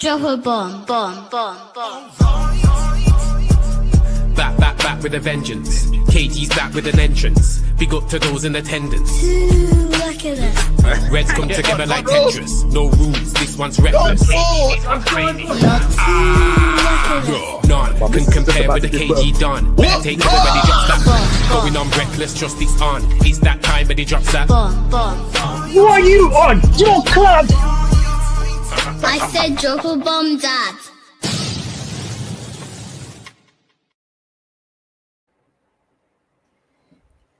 Drop a bomb, bomb, bomb, bomb. Back with a vengeance. KG's back with an entrance. Big up to those in attendance. Look at this. Reds come together like Tetris. No rules, this one's reckless. None can compare with the KG Don. Better take everybody drops that. Going on reckless, trust it's on. It's that time, but he drops that. Bomb, bomb. Who are you on your club? I said drop a bomb, Dad.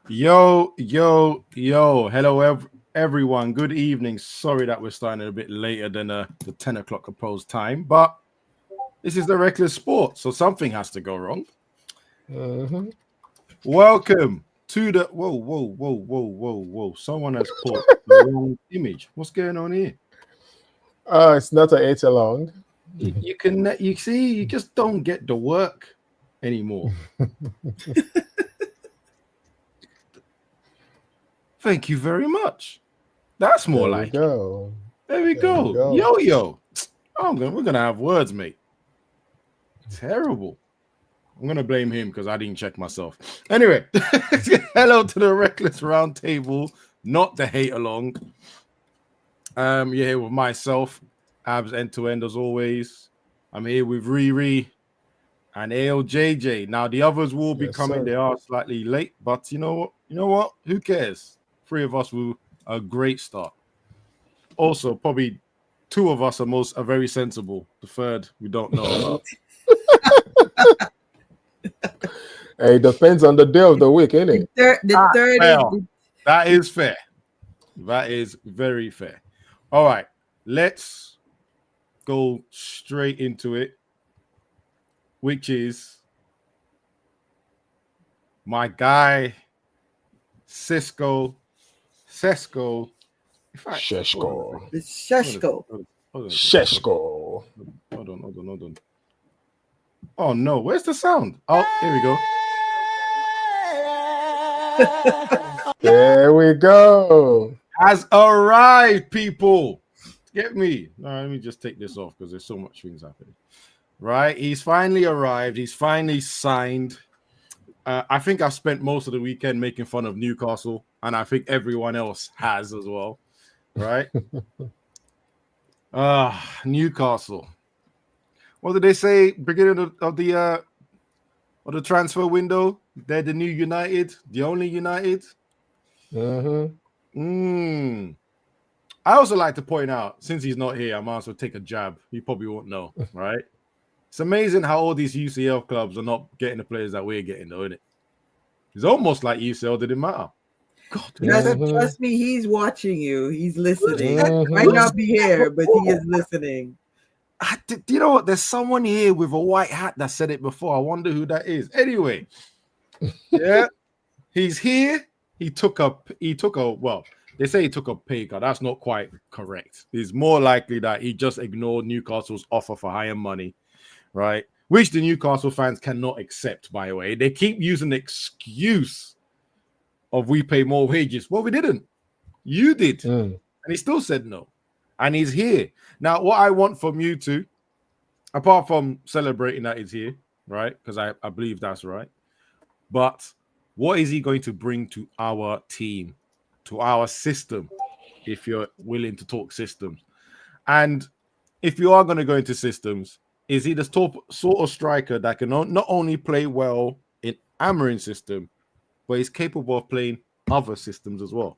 Yo. Hello, everyone. Good evening. Sorry that we're starting a bit later than the 10 o'clock proposed time, but this is the Reckless Sport, so something has to go wrong. Welcome to the... Whoa. Someone has put the wrong image. What's going on here? It's not an 8 long. You see, you just don't get the work anymore. Thank you very much. That's more There like we go. There we go. Yo. We're gonna have words, mate. Terrible. I'm gonna blame him because I didn't check myself. Anyway, hello to the Reckless Roundtable, not the hate along. You're here with myself, Abs End to End as always. I'm here with Riri and ALJJ. Now the others will be coming. Sir. They are slightly late, but you know what? Who cares? 3 of us will a great start. Also, probably 2 of us are very sensible. The third we don't know about. Hey, it depends on the day of the week, innit? The third Well, is that is fair. That is very fair. All right, let's go straight into it, which is my guy Sesko. Sesko. it's Sesko. Sesko. Hold on. Oh no, where's the sound? Oh, here we go. There we go. Has arrived, people. Get me. No, let me just take this off because there's so much things happening. Right, he's finally arrived. He's finally signed. I think I've spent most of the weekend making fun of Newcastle, and I think everyone else has as well. Right? Newcastle. What did they say? Beginning of the transfer window? They're the new United, the only United. I also like to point out, since he's not here, I might as well take a jab. You probably won't know, right? It's amazing how all these UCL clubs are not getting the players that we're getting, though, isn't it? It's almost like UCL didn't matter. God, Trust me, he's watching you. He's listening. Might not be here, but he is listening. Do you know what? There's someone here with a white hat that said it before. I wonder who that is. Anyway, yeah, he's here. He took a well, they say he took a pay cut. That's not quite correct. It's more likely that he just ignored Newcastle's offer for higher money, right? Which the Newcastle fans cannot accept, by the way. They keep using the excuse of we pay more wages. Well, we didn't. You did. And he still said no. And he's here. Now, what I want from you two, apart from celebrating that he's here, right? Because I believe that's right. But what is he going to bring to our team, to our system, if you're willing to talk systems? And if you are going to go into systems, is he the top sort of striker that can not only play well in Amarin's system, but he's capable of playing other systems as well?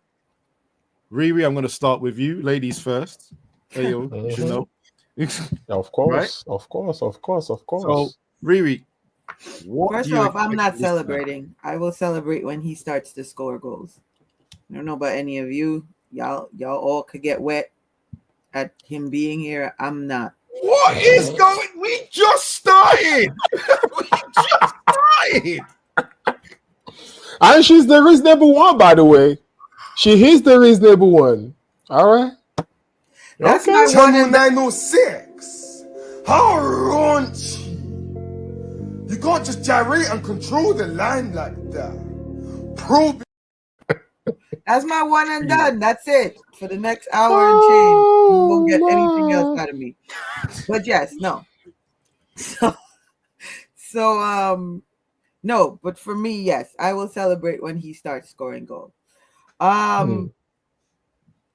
Riri, I'm going to start with you. Ladies first. Hey, you should know. Of course, Right? of course. So, Riri, First off, I'm not celebrating. I will celebrate when he starts to score goals. I don't know about any of you. Y'all all could get wet at him being here. I'm not. What is going? We just started. And she's the reasonable one, by the way. She is the reasonable one. All right. That's Okay. my one and 906. How raunchy. You can't just gyrate and control the line like that. Prove that's my one and done. That's it. for the next hour and change, you won't get anything else out of me. But yes, no. So no, but for me, yes, I will celebrate when he starts scoring goals.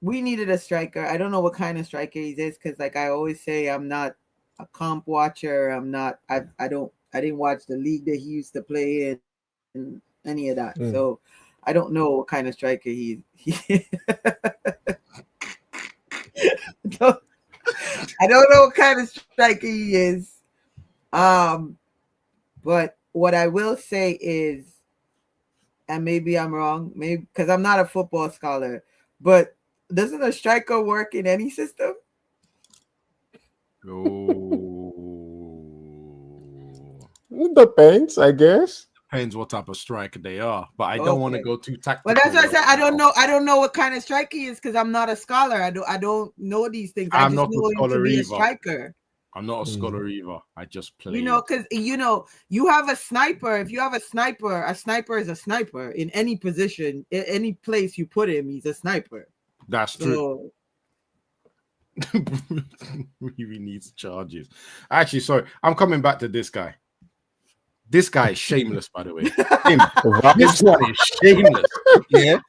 We needed a striker. I don't know what kind of striker he is, because like I always say, I'm not a comp watcher. I didn't watch the league that he used to play in and any of that. So I don't know what kind of striker he I don't know what kind of striker he is. But what I will say is, and maybe I'm wrong, maybe because I'm not a football scholar, but doesn't a striker work in any system? It depends, I guess. Depends what type of striker they are, but I don't want to go too tactical. But that's what I said. I don't know what kind of striker he is, because I'm not a scholar. I don't know these things. I just know him to be a striker. I'm not a scholar either. I just play. Because you have a sniper. If you have a sniper is a sniper in any position, in any place you put him, he's a sniper. That's true. He needs charges. Actually, sorry, I'm coming back to this guy. This guy is shameless, by the way. This one is shameless. Yeah.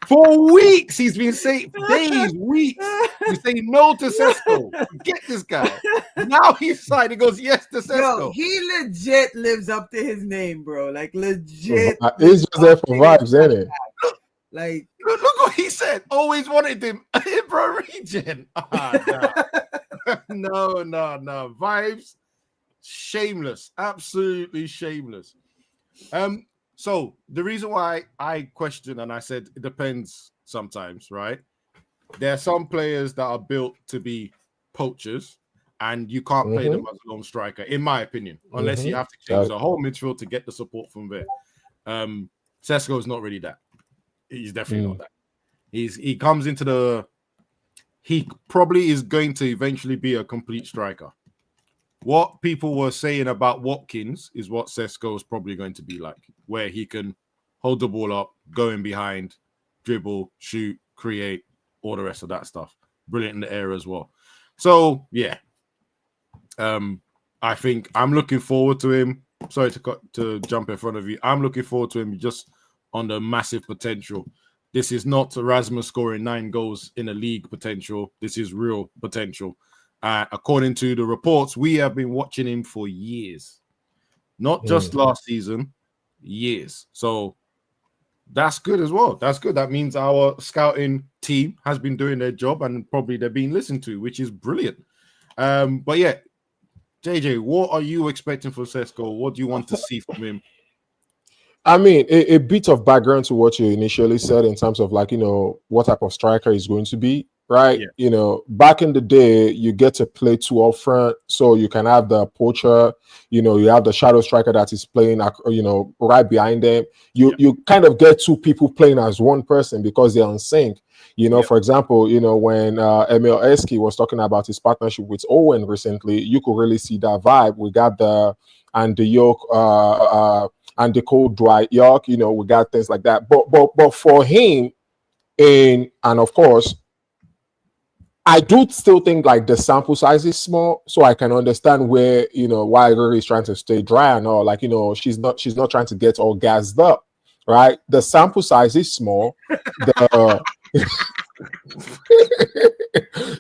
For weeks, he's been saying, days, weeks, he's saying no to Sesko. Get this guy. Now he's signed. He goes yes to Sesko. Yo, he legit lives up to his name, bro. Like legit. He's just there for vibes, isn't it? Like, look what he said. Always wanted him in Pro Region. No. Vibes. Shameless. Absolutely shameless. So the reason why I question and I said it depends sometimes, right? There are some players that are built to be poachers, and you can't play them as a lone striker, in my opinion, unless you have to change the whole midfield to get the support from there. Sesko is not really that. He's definitely not that. He comes into he probably is going to eventually be a complete striker. What people were saying about Watkins is what Sesko is probably going to be like, where he can hold the ball up, go in behind, dribble, shoot, create, all the rest of that stuff. Brilliant in the air as well. So, yeah. I think I'm looking forward to him. Sorry to jump in front of you. I'm looking forward to him just on the massive potential. This is not Erasmus scoring 9 goals in a league potential. This is real potential. According to the reports, we have been watching him for years. Not just last season, years. So that's good as well. That's good. That means our scouting team has been doing their job and probably they're being listened to, which is brilliant. But yeah, JJ, what are you expecting for Sesko? What do you want to see from him? I mean, a bit of background to what you initially said in terms of like, what type of striker he's going to be, right? Yeah. Back in the day, you get to play 2 up front, so you can have the poacher, you have the shadow striker that is playing, right behind them. You kind of get 2 people playing as one person because they're on sync. For example, when Emil Eski was talking about his partnership with Owen recently, you could really see that vibe. We got the York and the cold dry York, we got things like that. But for him, and of course, I do still think like the sample size is small, so I can understand where why Rory is trying to stay dry and all. Like she's not trying to get all gassed up, right? The sample size is small.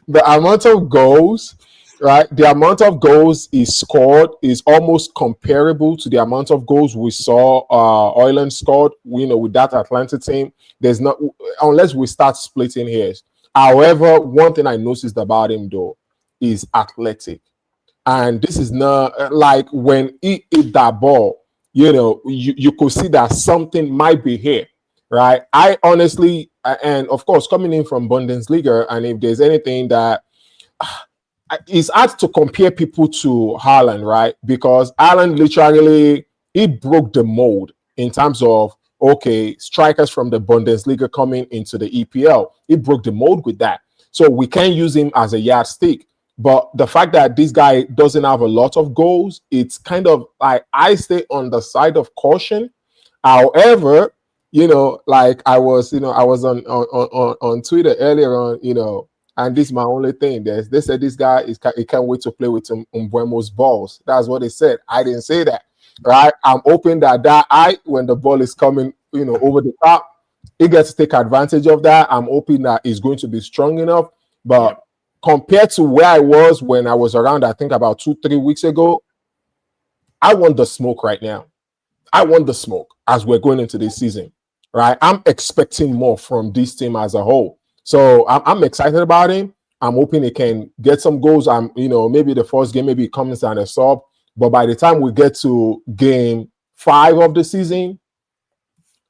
The amount of goals, right? The amount of goals he scored is almost comparable to the amount of goals we saw Ireland scored. With that Atlanta team, there's not, unless we start splitting hairs. However, one thing I noticed about him though is athletic, and this is not like when he hit that ball, you could see that something might be here, right? I honestly, and of course, coming in from Bundesliga, and if there's anything that it's hard to compare people to Haaland, right? Because Haaland literally, he broke the mold in terms of, okay, strikers from the Bundesliga coming into the EPL. He broke the mold with that. So we can use him as a yardstick. But the fact that this guy doesn't have a lot of goals, it's kind of like I stay on the side of caution. However, like I was on Twitter earlier on, and this is my only thing. They said this guy he can't wait to play with Mbeumo's balls. That's what they said. I didn't say that, right? I'm hoping that when the ball is coming, over the top, he gets to take advantage of that. I'm hoping that he's going to be strong enough. But compared to where I was when I was around, I think about 2-3 weeks ago, I want the smoke right now. I want the smoke as we're going into this season, right? I'm expecting more from this team as a whole. So I'm excited about him. I'm hoping he can get some goals. Maybe the first game, maybe he comes and a sub. But by the time we get to game 5 of the season,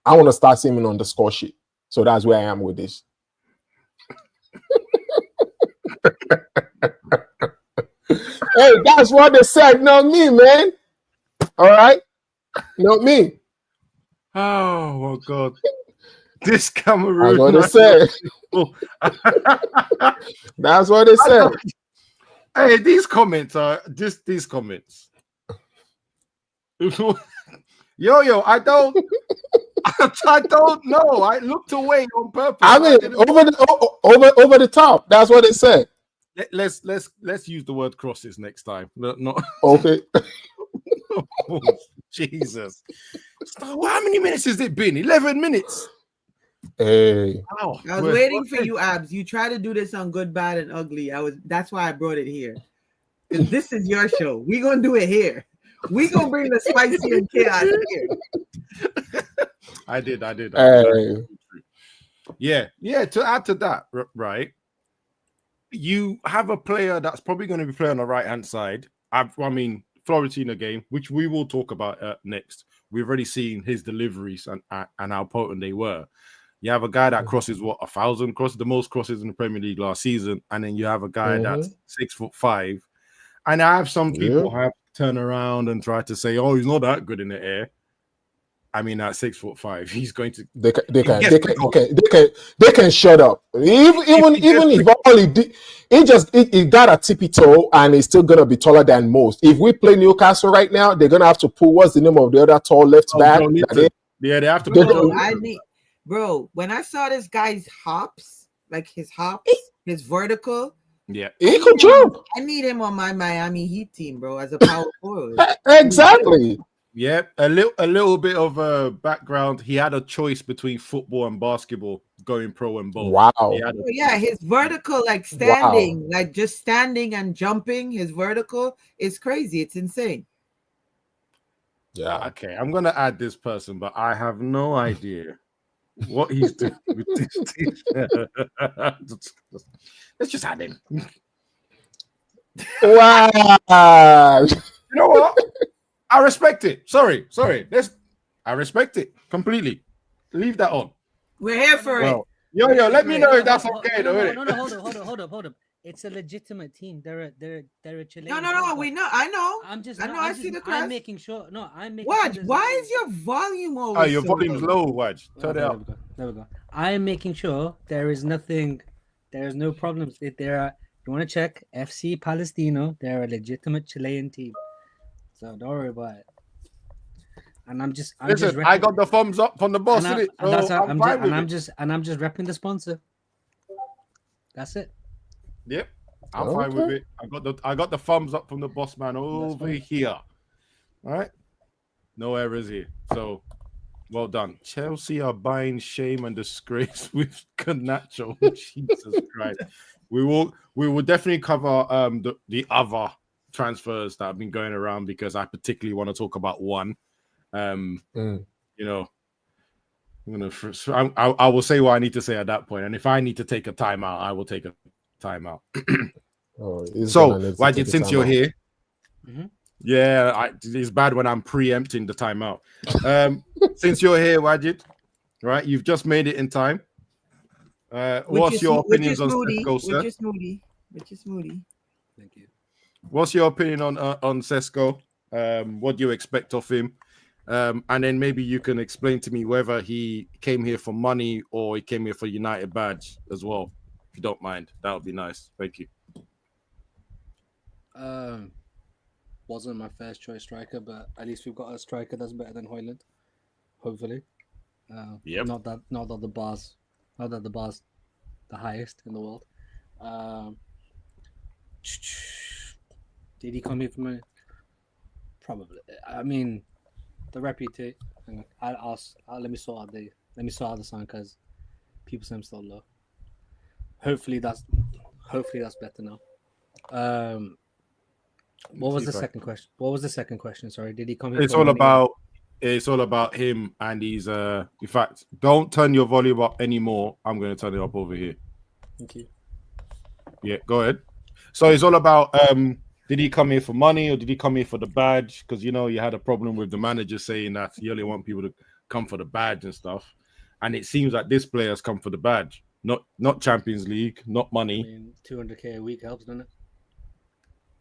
I want to start seeing him on the score sheet. So that's where I am with this. Hey, that's what they said, not me, man. All right? Not me. Oh, my God. This Cameroon. That's what they said. That's what they said. Hey, these comments are just these comments. Yo, I don't know. I looked away on purpose. I mean, over the top. That's what it said. Let's use the word crosses next time. Not okay. Oh, Jesus. So how many minutes has it been? 11 minutes. Hey. Wow. I was waiting for you, Abs. You try to do this on Good, Bad, and Ugly. That's why I brought it here. Because this is your show. We're gonna do it here. We're gonna bring the spicy and chaos here. I did. Hey. Yeah. To add to that, right? You have a player that's probably going to be playing on the right-hand side. I mean, Florentina game, which we will talk about next. We've already seen his deliveries and how potent they were. You have a guy that crosses 1,000 crosses, the most crosses in the Premier League last season, and then you have a guy that's 6'5". And I have some people have turned around and tried to say, "Oh, he's not that good in the air." I mean, at 6'5", he's going to. They can shut up. Even if all he did, he got a tippy toe and he's still gonna be taller than most. If we play Newcastle right now, they're gonna have to pull. What's the name of the other tall left back? They have to. Bro, when I saw this guy's hops, like his his vertical, he could jump. I need him on my Miami Heat team, bro, as a power forward. Exactly. Yeah, a little bit of background. He had a choice between football and basketball, going pro and both. Wow. His vertical, like standing, like just standing and jumping, his vertical is crazy. It's insane. Yeah. Okay, I'm gonna add this person, but I have no idea what he's doing with this team. Let's just add him. Wow. You know what? I respect it. Sorry. I respect it completely. Leave that on. We're here for it. Yo, let me know if that's okay. No, hold up. It's a legitimate team. They're a Chilean. No. We know. I know. I see the crowd. I'm making sure. No, I'm making. Waj, why is your volume always? Oh, your volume's low, Waj. Turn it up. There we go. I'm making sure there is nothing. There's no problems. You want to check FC Palestino? They're a legitimate Chilean team. So don't worry about it. And I'm just I got the thumbs up from the boss. I'm just repping the sponsor. That's it. Yep, I'm fine with it. I got the thumbs up from the boss man over here. All right, no errors here. So well done. Chelsea are buying shame and disgrace with Garnacho. Jesus Christ. We will definitely cover the other transfers that have been going around because I particularly want to talk about one. You know, I will say what I need to say at that point, and if I need to take a timeout, I will take a timeout. So, Wajid, since you're here, it's bad when I'm preempting the timeout. Since you're here, Wajid, right? You've just made it in time. What's your opinions on Sesko, sir? Which is Moody. Thank you. What's your opinion on Sesko? What do you expect of him? And then maybe you can explain to me whether he came here for money or he came here for United badge as well. If you don't mind, that would be nice. Thank you. Wasn't my first choice striker, but at least we've got a striker that's better than Højlund. Hopefully. Yep. Not that the bar's the highest in the world. Did he come here from a? Probably. I mean, the reputation. Let me sort out the song because people say I'm still low. Hopefully that's better now. What was the second question? What was the second question? Sorry, did he come here? It's all about him and he's in fact, don't turn your volume up anymore. I'm going to turn it up over here. Thank you. Yeah, go ahead. So it's all about did he come here for money or did he come here for the badge? Because you had a problem with the manager saying that he only want people to come for the badge and stuff. And it seems like this player's come for the badge, not Champions League, not money. I mean, 200k a week helps, doesn't it?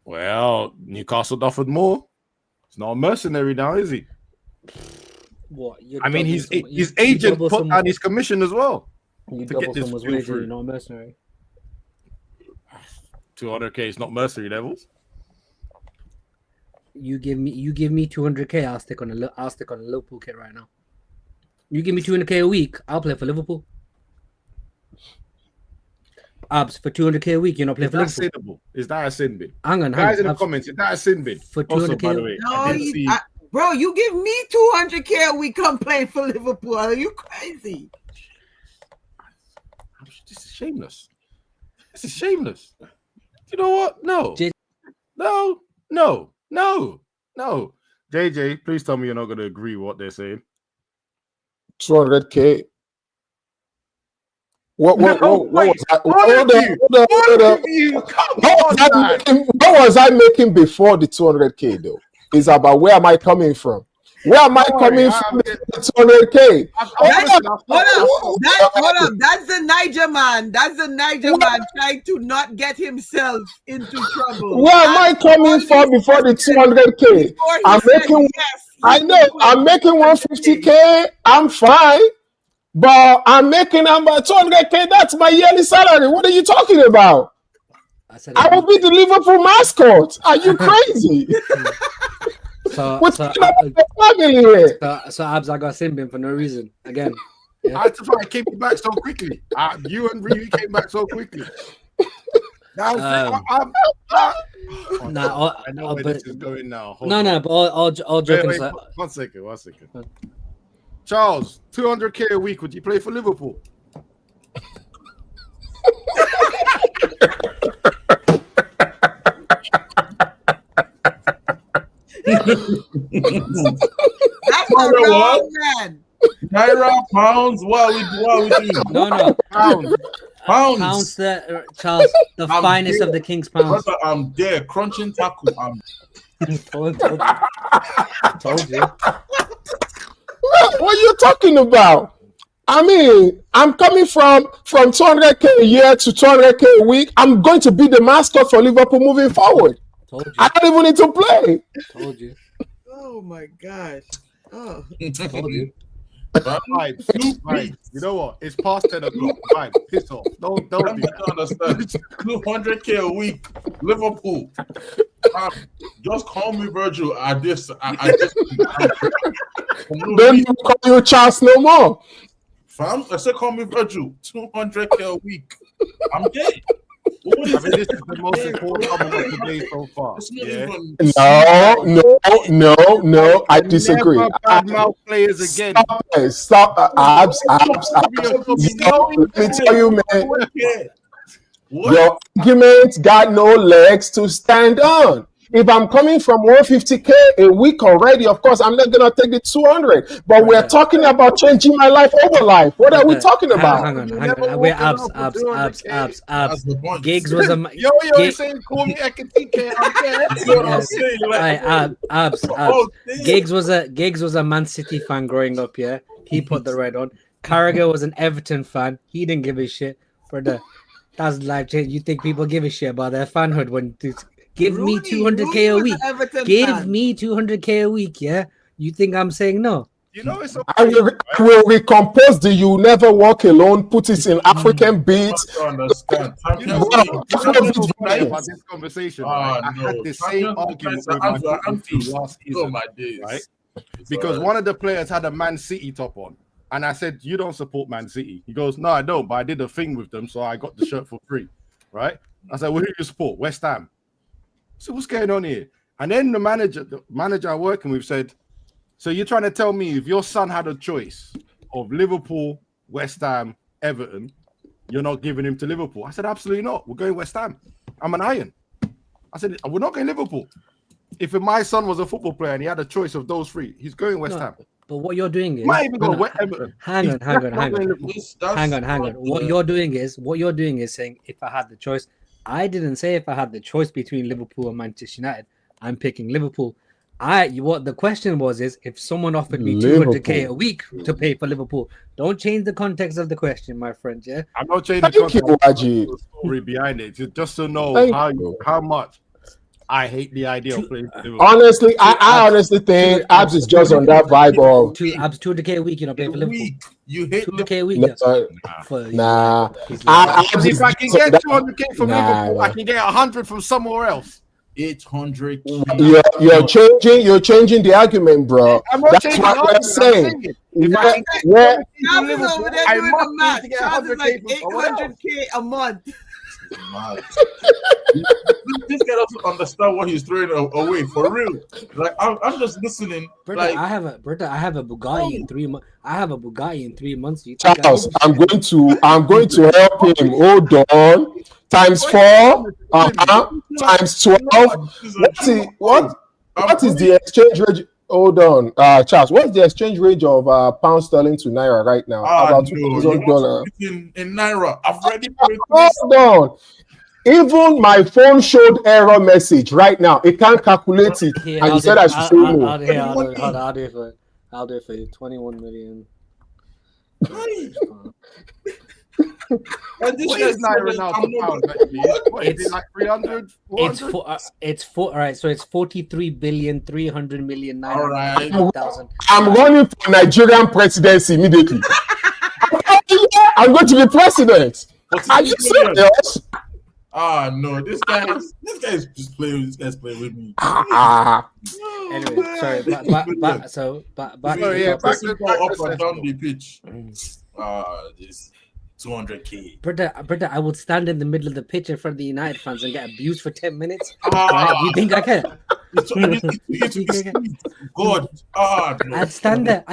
Well, Newcastle offered more. It's not a mercenary now, is he? What? I mean, his agent put down his commission as well. You to double get this someone's deal wage, through. you're not a mercenary. 200k is not mercenary levels. You give me 200k, I'll stick on a Liverpool kit right now. You give me 200k a week, I'll play for Liverpool. Abs, for 200k a week, you're not playing for Liverpool. Is that a sin bin? Hang on, guys in the comments, is that a sin bin? For 200k. Also, by the way, No, bro, you give me 200k a week, come playing for Liverpool. Are you crazy? This is shameless. This is shameless. You know what? No. No. JJ, please tell me you're not going to agree with what they're saying. 200k. What was I making before the 200k though? It's about where am I coming from? Where am I coming from? The 200k. Hold up. That's the Niger man. That's the Niger man trying to not get himself into trouble. Where am I coming from before the 200k? I'm making 150k. I'm fine. But I'm making about 200k. That's my yearly salary. What are you talking about? I will be the Liverpool mascot. Are you crazy? So Abs, I got Simbin for no reason. Again. Yeah. That's why I came back so quickly. You and Ryu came back so quickly. I know where this is going now. But all joking aside. One second. Charles, 200k a week. Would you play for Liverpool? That's a wrong man. Naira, pounds, what are we doing? No. Pounds. Pounds, Charles, the finest of the King's pounds. Brother, I'm there, crunching tackle. Told you. What are you talking about? I mean, I'm coming from 200k a year to 200k a week. I'm going to be the mascot for Liverpool moving forward. Told you. I don't even need to play. Told you. Oh my gosh. Oh. Told you. Vibes. You know what? It's past 10 o'clock. Vibes. Piss off. Don't do that. Understand. 200k a week, Liverpool. Just call me Virgil. I just Don't even call you Charles no more. Fam, I said call me Virgil. 200k a week. I'm dead. I mean, this is the most important album of the day so far. No, I disagree. Never badmouth players again. Stop. Abs. Let me tell you, man. Your argument got no legs to stand on. If I'm coming from 150k a week already, of course, I'm not going to take the 200. But we're talking about changing my life over life. What are we talking about? Hang on. We're abs. Gigs was a... Yo, saying call me Ekatike. Gigs was a Man City fan growing up, yeah? He put the red on. Carragher was an Everton fan. He didn't give a shit. Brother, that's life change. You think people give a shit about their fanhood when... Give me 200k a week. Give me 200k a week, yeah? You think I'm saying no? You know it's okay. I will recompose the "You Never Walk Alone," put it in African beats. I understand. About this conversation, right? I had the same argument with my last season, right? Because one of the players had a Man City top on. And I said, "You don't support Man City." He goes, "No, I don't, but I did a thing with them, so I got the shirt for free." Right? I said, "Well, who do you support?" West Ham. So what's going on here? And then the manager I'm working with said, "So you're trying to tell me if your son had a choice of Liverpool, West Ham, Everton, you're not giving him to Liverpool?" I said, "Absolutely not. We're going West Ham. I'm an iron." I said, "We're not going Liverpool. If my son was a football player and he had a choice of those three, he's going West Ham." But what you're doing is Might even go Everton. hang on. What you're doing is saying if I had the choice. I didn't say if I had the choice between Liverpool and Manchester United. I'm picking Liverpool. What the question was is if someone offered me 200k a week to pay for Liverpool. Don't change the context of the question, my friend. Yeah, I'm not changing the context of the story behind it. Just to know how much I hate the idea of playing for Liverpool. Honestly, I honestly think Abs is just on that vibe of 200k a week. You know, pay for Liverpool. You hate 200k a week. Nah. If I can get 200k from Liverpool, I can get 100 from somewhere else. 800. You're changing the argument, bro. I'm not That's what we're saying. Charles over there doing the math. Charles is like 800k a month. This guy doesn't understand what he's throwing away for real. Like I'm just listening. Brother, like I have a Bugatti in 3 months. I have a Bugatti in 3 months. Charles, I'm going to help him. Hold on. Times 4, times 12. What is the exchange rate? Hold on, Charles. What's the exchange rate of pound sterling to naira right now? About $2,000 in naira. I've already. Hold on. Even my phone showed error message right now. It can't calculate it, and you said I should say no. I'll do it for you. 21 million. And this is naira now to pound. What is it, like 300? It's all right. So it's 43,300,000,000. All right. I'm running for Nigerian presidency immediately. I'm going to be president. Are you serious? No, this guy is just playing. This guy's playing with me. Anyway, sorry, back up and down the pitch. This 200k. Brother, I would stand in the middle of the pitch in front of the United fans and get abused for 10 minutes. Right? You think I can? God. No. I'd stand there,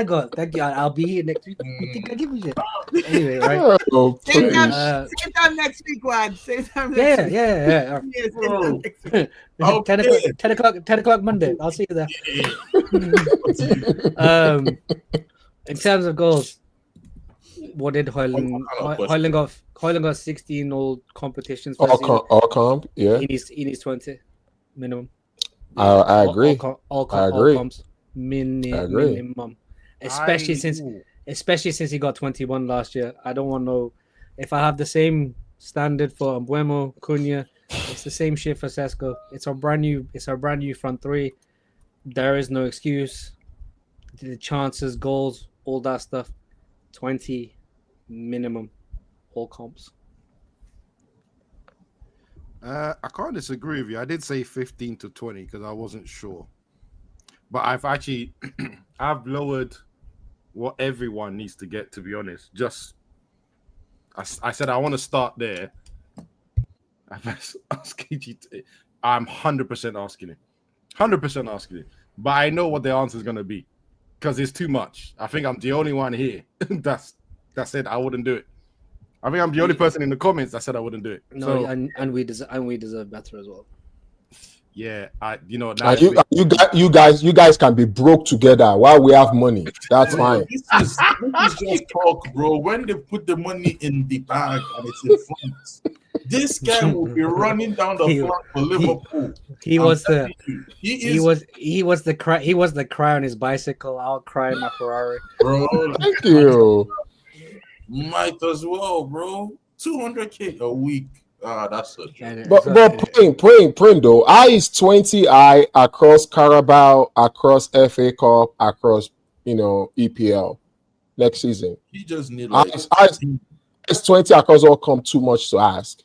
God. Thank you. I'll be here next week. You think I give a shit? Anyway, right? Same time next week, Wad. Same time next week. Yeah. 10 o'clock Monday. I'll see you there. In terms of goals, what did Hoyland got 16 all competitions. All comp, yeah. He needs 20 minimum. I agree. All comps minimum. Especially since he got 21 last year. I don't want to. If I have the same standard for Mbeumo, Cunha, it's the same shit for Sesko. It's our brand new front three. There is no excuse. The chances, goals, all that stuff. 20 minimum, all comps. I can't disagree with you. I did say 15 to 20 because I wasn't sure. But I've actually I've lowered what everyone needs to get, to be honest. I said I want to start there. I'm 100% asking it. 100% asking it. But I know what the answer is going to be because it's too much. I think I'm the only one here that said I wouldn't do it. I think I'm the only person in the comments that said I wouldn't do it. No, so, and we deserve better as well. Yeah, you guys can be broke together while we have money. That's fine. This is just talk, bro. When they put the money in the bag and it's in front, this guy will be running down the front for Liverpool. He was the cry on his bicycle. I'll cry in my Ferrari. Bro, thank you. Might as well, bro. 200k a week. That's such a... But praying though. I is 20 across Carabao, across FA Cup, across EPL next season. He just need it's 20 across all come too much to ask.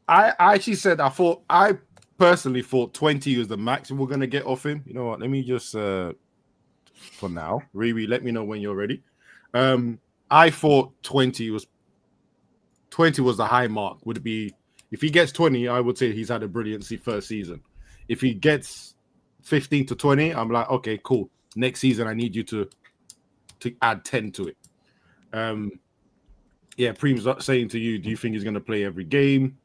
I actually said I personally thought 20 was the max we're gonna get off him. You know what? Let me just for now. Riri, let me know when you're ready. I thought 20 was the high mark. Would it be if he gets 20? I would say he's had a brilliant first season. If he gets 15 to 20, I'm like, okay, cool. Next season, I need you to add 10 to it. Yeah, Preem's saying to you, do you think he's going to play every game?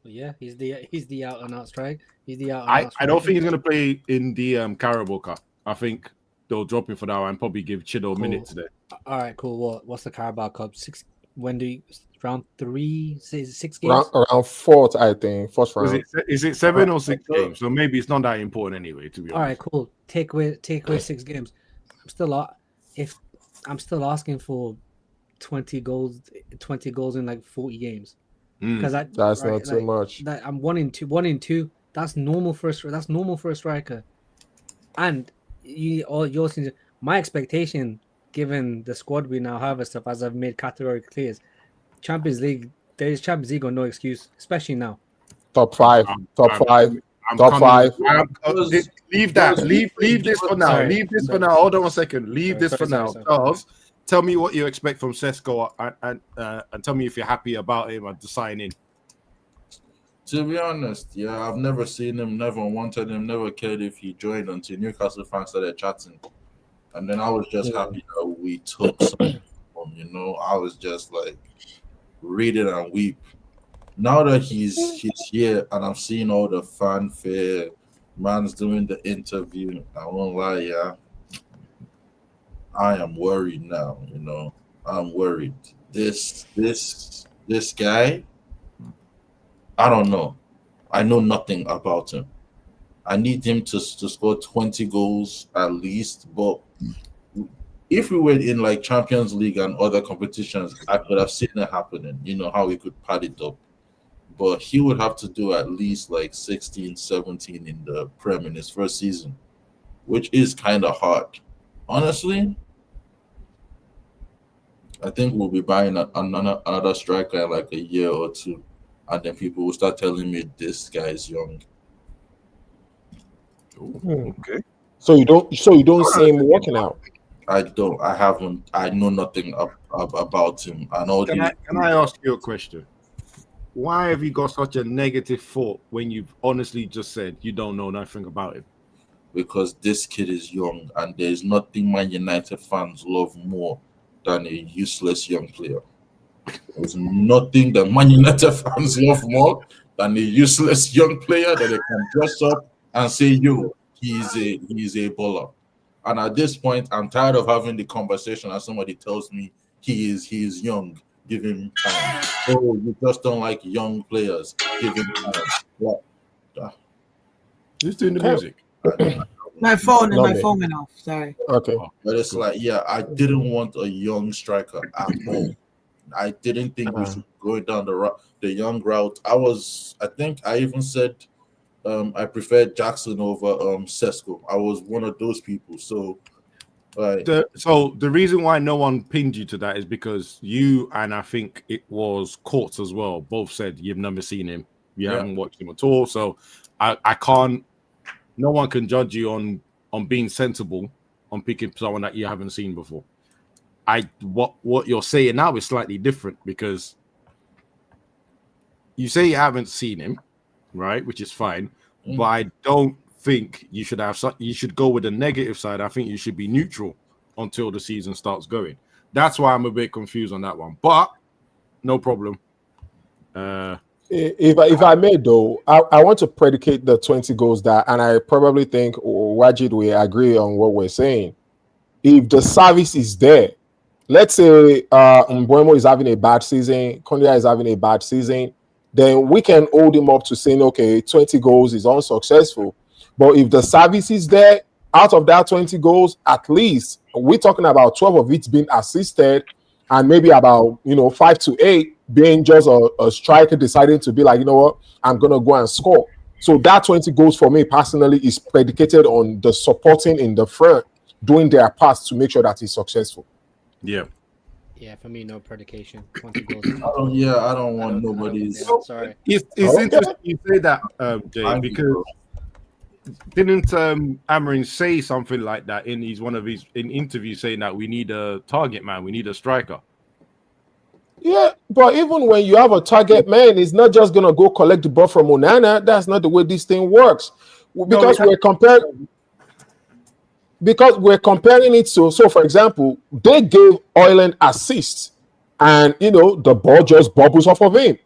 Yeah, he's the out and out strike. He's the out. I don't think he's going to play in the Carabao Cup. I think they'll drop him for that and probably give Chido minutes there. All right, cool. What's the Carabao Cup? Round 3, 6 games? Around 4th, I think. First round. Is it 7 or 6 games? So maybe it's not that important anyway, to be honest. All right, cool. Take away 6 games. I'm still asking for 20 goals in like 40 games. Because that's not too much. I'm 1 in 2. That's normal for a striker. And my expectation, given the squad we now have and stuff, as I've made categorically clear, Champions League. There is Champions League or no excuse, especially now. Top 5. Leave that. Leave this for now. Sorry. Leave this for now. Hold on a second. Leave this for now. Sorry. Charles, tell me what you expect from Sesko and tell me if you're happy about him and to sign in. To be honest, yeah, I've never seen him, never wanted him, never cared if he joined until Newcastle fans started chatting. And then I was just happy that we took something from him, I was just like, read it and weep. Now that he's here and I'm seeing all the fanfare, man's doing the interview, I won't lie, yeah, I am worried now, I'm worried. This guy, I don't know. I know nothing about him. I need him to score 20 goals at least, but if we were in like Champions League and other competitions, I could have seen it happening, how we could pad it up. But he would have to do at least like 16, 17 in the Prem in his first season, which is kind of hard. Honestly, I think we'll be buying another striker in like a year or two, and then people will start telling me this guy is young. Okay. So you don't see him working out. I don't. I haven't. I know nothing about him. Can I ask you a question? Why have you got such a negative thought when you've honestly just said you don't know nothing about him? Because this kid is young, and there's nothing Man United fans love more than a useless young player. There's nothing that Man United fans love more than a useless young player that they can dress up and say, "Yo, he's a baller." And at this point, I'm tired of having the conversation as somebody tells me he is young. Give him time. Oh, you just don't like young players. Give him time. Yeah. Who's doing the music? My phone went off. Sorry. Okay. But it's like, yeah, I didn't want a young striker at all. I didn't think we should go down the young route. I think I even said I preferred Jackson over Sesko. I was one of those people. So, the reason why no one pinned you to that is because you and I think it was Courts as well both said you've never seen him. You haven't watched him at all. So I can't. No one can judge you on being sensible on picking someone that you haven't seen before. What you're saying now is slightly different because you say you haven't seen him, right? Which is fine, but I don't think you should go with the negative side. I think you should be neutral until the season starts going. That's why I'm a bit confused on that one. But no problem. If I may though, I want to predicate the 20 goals that, and I probably think Wajid will agree on what we're saying. If the service is there, let's say Mbeumo is having a bad season, Kondia is having a bad season, then we can hold him up to saying, okay, 20 goals is unsuccessful. But if the service is there, out of that 20 goals, at least we're talking about 12 of it being assisted, and maybe about 5 to 8 being just a striker deciding to be like, you know what, I'm gonna go and score. So that 20 goals for me personally is predicated on the supporting in the front doing their parts to make sure that he's successful. Yeah. Yeah, for me, no predication. 20 goals. I don't want nobody's. Sorry. It's interesting you say that, Jay, because didn't Amarin say something like that in one of his interviews, saying that we need a target man, we need a striker? Yeah, but even when you have a target man, it's not just gonna go collect the ball from Onana. That's not the way this thing works. Because we're comparing it to, so for example, they gave Oyland assists, and the ball just bubbles off of him.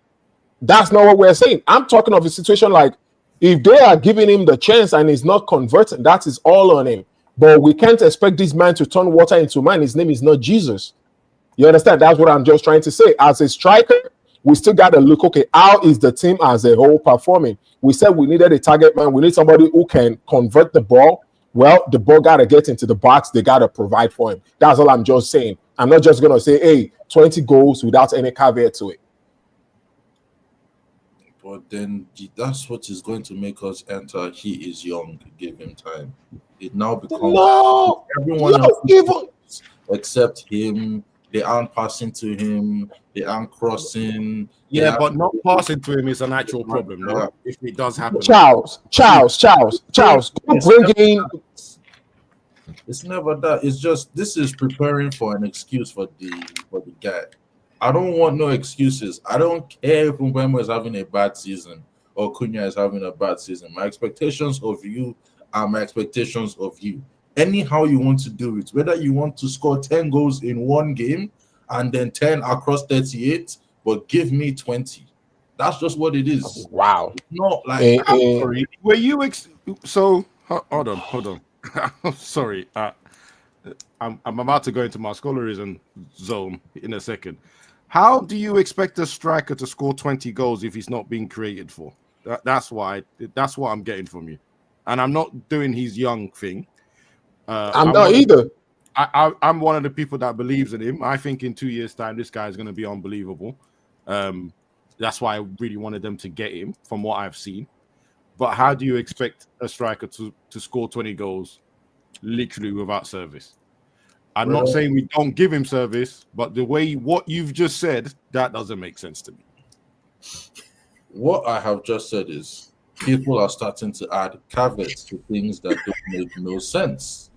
That's not what we're saying. I'm talking of a situation like if they are giving him the chance and he's not converting, that is all on him. But we can't expect this man to turn water into wine. His name is not Jesus. You understand? That's what I'm just trying to say. As a striker, we still got to look, okay, how is the team as a whole performing? We said we needed a target man. We need somebody who can convert the ball. Well, the ball got to get into the box. They got to provide for him. That's all I'm just saying. I'm not just going to say, hey, 20 goals without any caveat to it. But then that's what is going to make us enter. He is young. Give him time. It now becomes everyone else except him. They aren't passing to him. They aren't crossing. Yeah, but not passing to him is an actual problem. No? If it does happen. Charles. Bring in. It's never that. It's just this is preparing for an excuse for the guy. I don't want no excuses. I don't care if Mbeumo is having a bad season or Cunha is having a bad season. My expectations of you are my expectations of you. Anyhow you want to do it, whether you want to score 10 goals in one game and then 10 across 38, but give me 20. That's just what it is. Wow. It's not like sorry. Were you so hold on. Sorry. I'm about to go into my scholarism zone in a second. How do you expect a striker to score 20 goals if he's not being created for? That's what I'm getting from you. And I'm not doing his young thing. I'm not either. I'm one of the people that believes in him. I think in 2 years' time, this guy is going to be unbelievable. That's why I really wanted them to get him from what I've seen. But how do you expect a striker to score 20 goals literally without service? I'm not saying we don't give him service, but the way what you've just said, that doesn't make sense to me. What I have just said is people are starting to add caveats to things that don't make no sense.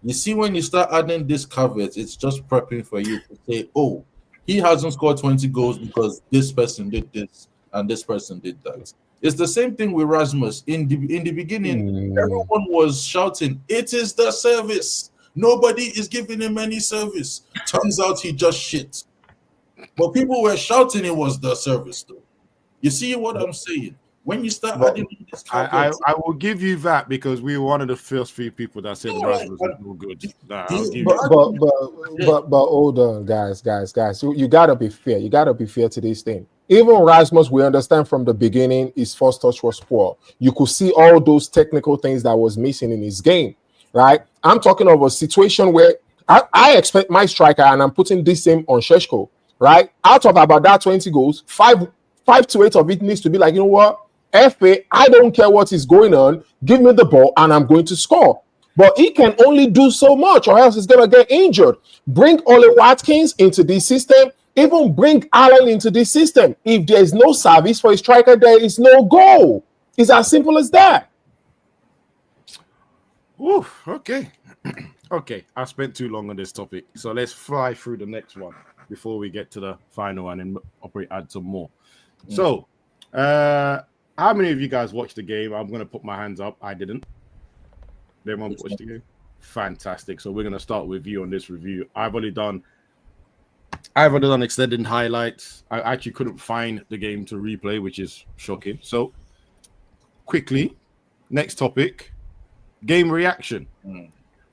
You see, when you start adding this caveat, it's just prepping for you to say, oh, he hasn't scored 20 goals because this person did this and this person did that. It's the same thing with Rasmus. In the beginning, everyone was shouting, it is the service. Nobody is giving him any service. Turns out he just shit. But people were shouting it was the service, though. You see what I'm saying? When you start adding this I will give you that because we were one of the first few people that said Rasmus was no good. But hold on, guys. You gotta be fair. You gotta be fair to this thing. Even Rasmus, we understand from the beginning, his first touch was poor. You could see all those technical things that was missing in his game, right? I'm talking of a situation where I expect my striker, and I'm putting this same on Sesko, right? Out of about that 20 goals, 5 to 8 of it needs to be like, you know what? FA, I don't care what is going on. Give me the ball and I'm going to score. But he can only do so much or else he's going to get injured. Bring Ole Watkins into this system. Even bring Allen into this system. If there is no service for a striker, there is no goal. It's as simple as that. Ooh, okay. Okay, I spent too long on this topic. So let's fly through the next one before we get to the final one and add some more. So, how many of you guys watched the game? I'm going to put my hands up. I didn't. Everyone watched the game? Fantastic. So we're going to start with you on this review. I've only done extended highlights. I actually couldn't find the game to replay, which is shocking. So quickly, next topic, game reaction.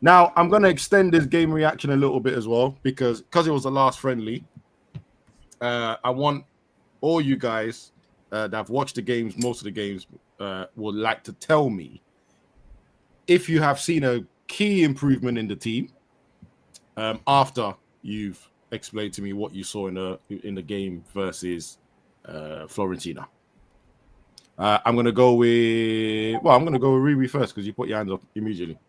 Now, I'm going to extend this game reaction a little bit as well because it was the last friendly. I want all you guys that have watched the games, most of the games, would like to tell me if you have seen a key improvement in the team after you've explained to me what you saw in the game versus Florentina. I'm gonna go with Rivi first because you put your hands up immediately.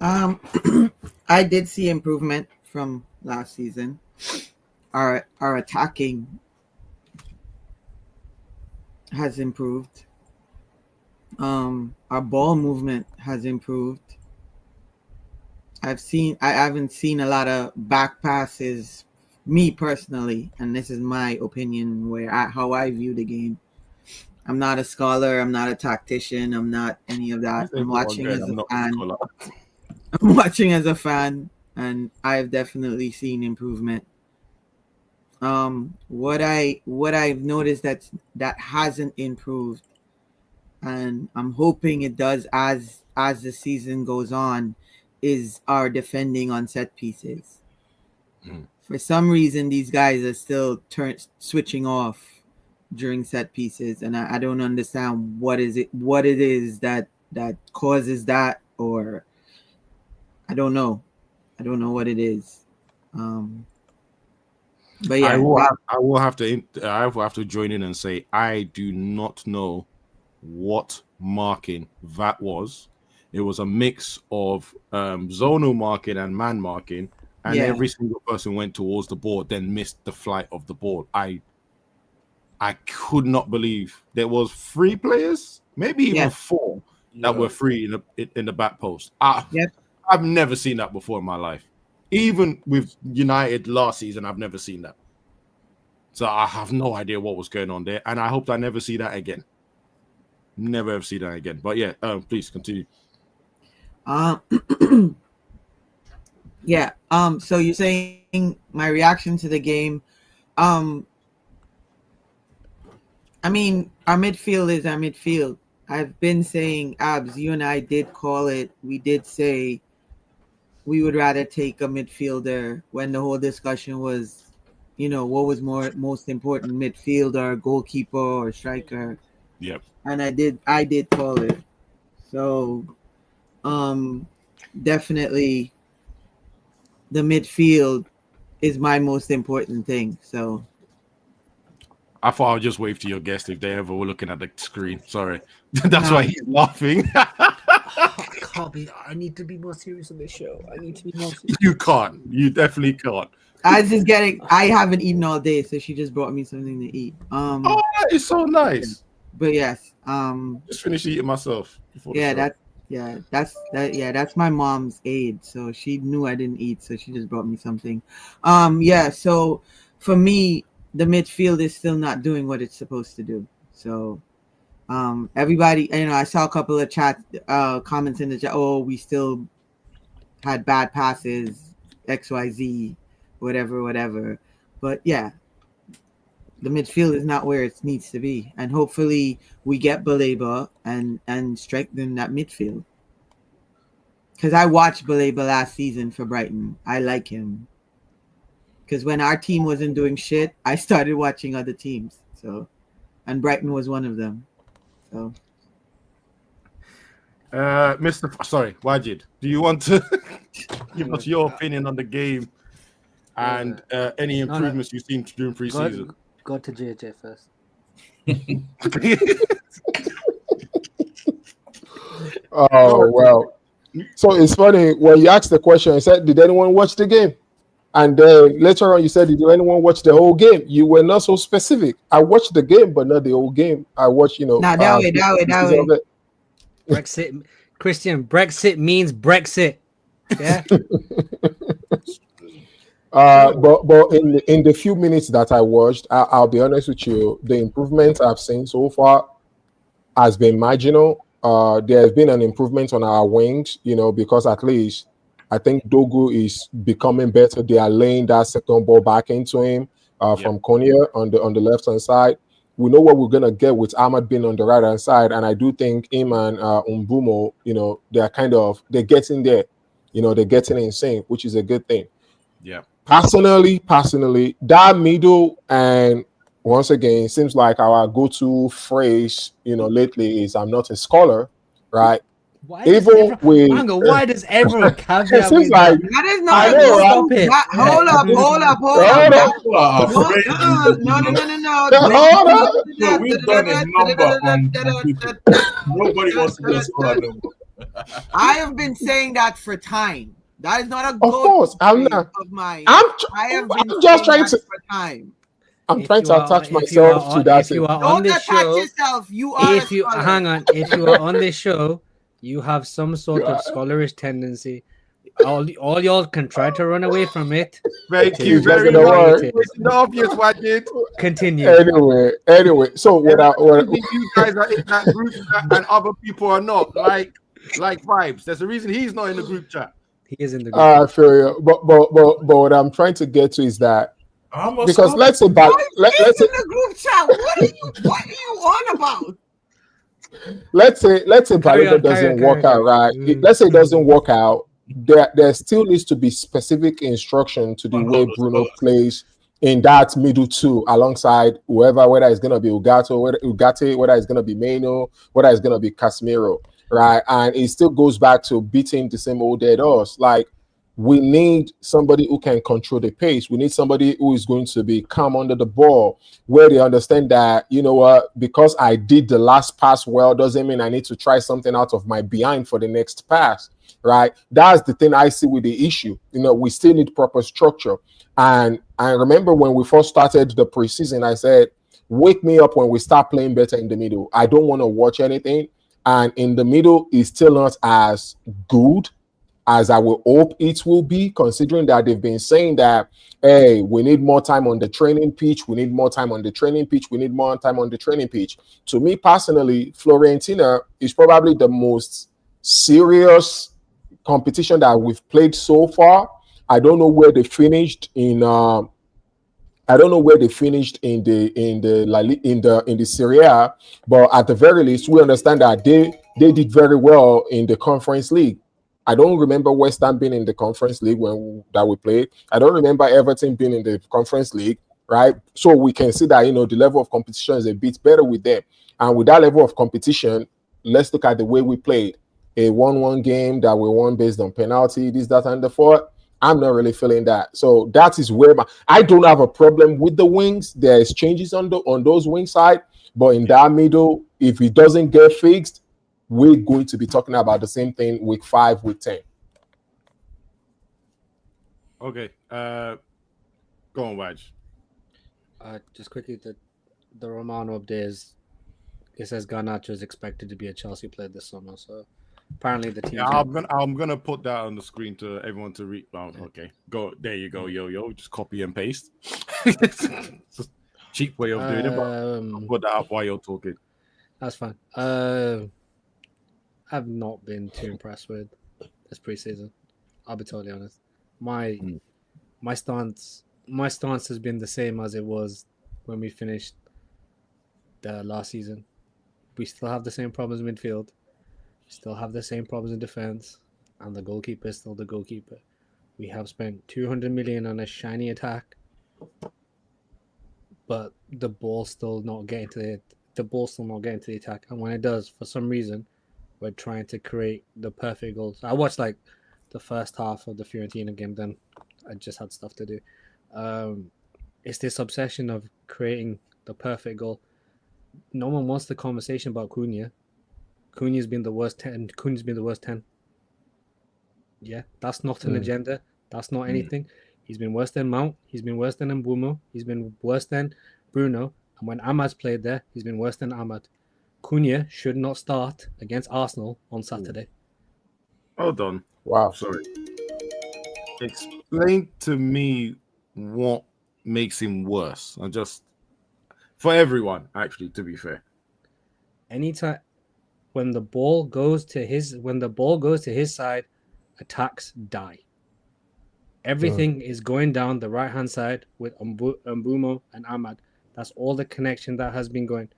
I did see improvement from last season. Our attacking has improved. Our ball movement has improved. I haven't seen a lot of back passes, me personally, and this is my opinion how I view the game. I'm not a scholar, I'm not a tactician, I'm not any of that. I'm watching as a fan. I'm watching as a fan, and I've definitely seen improvement. What I've noticed that hasn't improved, and I'm hoping it does as the season goes on, is our defending on set pieces. For some reason, these guys are still switching off during set pieces, and I don't understand what it is that causes that, or I don't know what it is. But yeah, I will have to join in and say I do not know what marking that was. It was a mix of zonal marking and man marking, and every single person went towards the ball, then missed the flight of the ball. I could not believe there was 3 players, maybe even 4, that were free in the back post. I've never seen that before in my life. Even with United last season, I've never seen that. So I have no idea what was going on there, and I hope I never see that again. Never ever see that again. But yeah, please continue. Yeah. So you're saying my reaction to the game. I mean, our midfield is our midfield. I've been saying, Abs, you and I did call it. We did say we would rather take a midfielder when the whole discussion was, what was most important, midfielder, goalkeeper, or striker. Yep. And I did call it. So, definitely the midfield is my most important thing. So I thought I'll just wave to your guest if they ever were looking at the screen. Sorry. That's why he's laughing. I need to be more serious on this show. I need to be more serious. You can't. You definitely can't. I haven't eaten all day, so she just brought me something to eat. Oh, that is so nice. But yes, just finished eating myself. That's my mom's aid. So she knew I didn't eat, so she just brought me something. So for me, the midfield is still not doing what it's supposed to do. So everybody, I saw a couple of comments in the chat. Oh, we still had bad passes, XYZ, whatever. But yeah, the midfield is not where it needs to be, and hopefully we get Baleba and strengthen that midfield. Because I watched Baleba last season for Brighton. I like him. Because when our team wasn't doing shit, I started watching other teams. So, and Brighton was one of them. So, Wajid, do you want to give us your opinion on the game and any improvements you've seen during pre-season? Go to JJ first. Oh, well. So it's funny when you asked the question, I said, did anyone watch the game? And then later on, you said, did anyone watch the whole game? You were not so specific. I watched the game, but not the whole game. I watched, that way. Brexit, Christian, Brexit means Brexit. Yeah. But in the few minutes that I watched, I'll be honest with you, the improvement I've seen so far has been marginal. There has been an improvement on our wings, because at least I think Dogu is becoming better. They are laying that second ball back into him from Konya on the left hand side. We know what we're gonna get with Ahmad being on the right hand side, and I do think him and Umbumo, they're getting there. They're getting in sync, which is a good thing. Yeah. Personally, that middle, and once again, it seems like our go-to phrase, lately is "I'm not a scholar," right? Why does everyone caveat? It seems like that is not. Stop it. Hold up. No, we've done a number. Nobody wants to get scholar number. I have been saying that for time. That is not a of course. I'm not. Of mine. I'm just trying to for time. I'm If trying you to are- attach if you myself are to on- that. If you are Don't on this attach show, yourself. You are if a you scholar. hang on, if you are on this show, you have some sort of scholarish tendency. All y'all can try to run away from it. Thank It you is It's not just very gonna the much. way it work. is. It's the obvious one, dude. Continue. Anyway. So what I There's a reason you guys are in that group chat and other people are not. Like vibes. There's a reason he's not in the group chat. He is in the group. I feel you, but what I'm trying to get to is that I'm a because scholar. let's say It's let's say in the group chat. What are you on about? let's say Carry Balogun on, doesn't carry work out on. right. Let's say it doesn't work out. There still needs to be specific instruction to the way Bruno plays in that middle two alongside whoever, whether it's gonna be Ugarte, whether it's gonna be Meno, whether it's gonna be Casemiro, right? And it still goes back to beating the same old dead horse. Like we need somebody who can control the pace. We need somebody who is going to be calm under the ball, where they understand that, you know what, because I did the last pass well, doesn't mean I need to try something out of my behind for the next pass, right? That's the thing I see with the issue. You know, we still need proper structure. And I remember when we first started the preseason, I said, wake me up when we start playing better in the middle. I don't want to watch anything. And in the middle is still not as good as I will hope it will be, considering that they've been saying that, hey, we need more time on the training pitch. We need more time on the training pitch. We need more time on the training pitch. To me personally, Fiorentina is probably the most serious competition that we've played so far. I don't know where they finished in. I don't know where they finished in the Serie A, but at the very least, we understand that they did very well in the Conference League. I don't remember West Ham being in the Conference League that we played. I don't remember Everton being in the Conference League, right? So we can see that, you know, the level of competition is a bit better with them. And with that level of competition, let's look at the way we played. A 1-1 game that we won based on penalty, this, that, and the fourth. I'm not really feeling that. So that is where I don't have a problem with the wings. There's changes on those wing side, but in that middle, if it doesn't get fixed, we're going to be talking about the same thing week 5, week 10. Okay. Go on, Waj. Just quickly, the Romano update is, it says Garnacho is expected to be a Chelsea player this summer. So apparently the team. Yeah, I'm gonna put that on the screen to everyone to read. Oh, okay, go there. You go, yo. Just copy and paste. It's a cheap way of doing it, but I'll put that up while you're talking. That's fine. I've not been too impressed with this preseason. I'll be totally honest. My stance has been the same as it was when we finished the last season. We still have the same problems in midfield. We still have the same problems in defense, and the goalkeeper is still the goalkeeper. We have spent 200 million on a shiny attack, but the ball's still not getting to it. The ball's still not getting to the attack, and when it does, for some reason, we're trying to create the perfect goals. I watched like the first half of the Fiorentina game, then I just had stuff to do. It's this obsession of creating the perfect goal. No one wants the conversation about Cunha. Cunha's been the worst 10. Cunha's been the worst 10. Yeah, that's not an agenda. That's not anything. He's been worse than Mount. He's been worse than Mbumo. He's been worse than Bruno. And when Ahmad's played there, he's been worse than Ahmad. Cunha should not start against Arsenal on Saturday. Hold on. Wow. Sorry. Explain to me what makes him worse. I just, for everyone, actually, to be fair. Anytime when the ball goes to his side, attacks die. Everything is going down the right hand side with Mbumo and Ahmad. That's all the connection that has been going.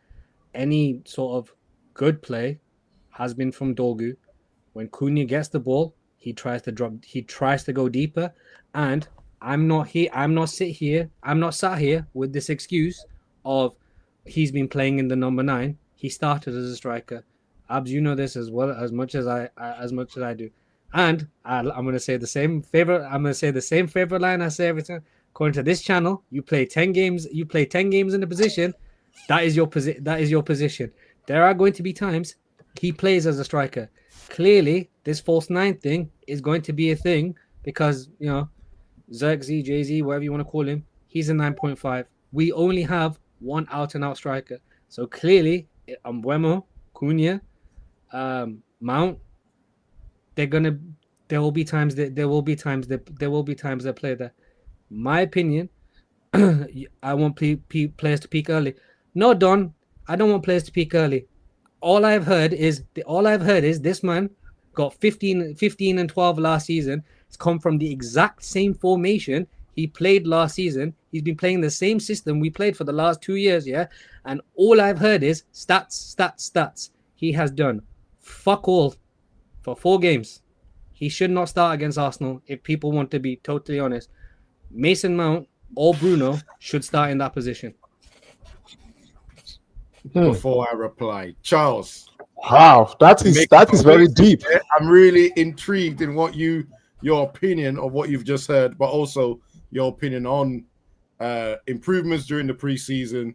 Any sort of good play has been from Dorgu. When Cunha gets the ball, he tries to go deeper. And I'm not sat here with this excuse of he's been playing in the number 9. He started as a striker. Abs, you know this as well as much as I do. And I'm gonna say the same favorite. I'm gonna say the same favorite line I say every time. According to this channel, you play 10 games. You play 10 games in the position. That is your position. There are going to be times he plays as a striker. Clearly, this false 9 thing is going to be a thing because, you know, Xerxes, Jay-Z, whatever you want to call him, he's a 9.5. we only have one out-and-out striker. So clearly, Mbeumo, Cunha, Mount, there will be times that they play that. My opinion, I want players to peak early. No, Don, I don't want players to peak early. All I've heard is this man got 15 and 12 last season. It's come from the exact same formation he played last season. He's been playing the same system we played for the last 2 years, yeah? And all I've heard is stats. He has done fuck all for 4 games. He should not start against Arsenal if people want to be totally honest. Mason Mount or Bruno should start in that position. Before I reply, Charles. Wow, that is very deep. I'm really intrigued in your opinion of what you've just heard, but also your opinion on improvements during the preseason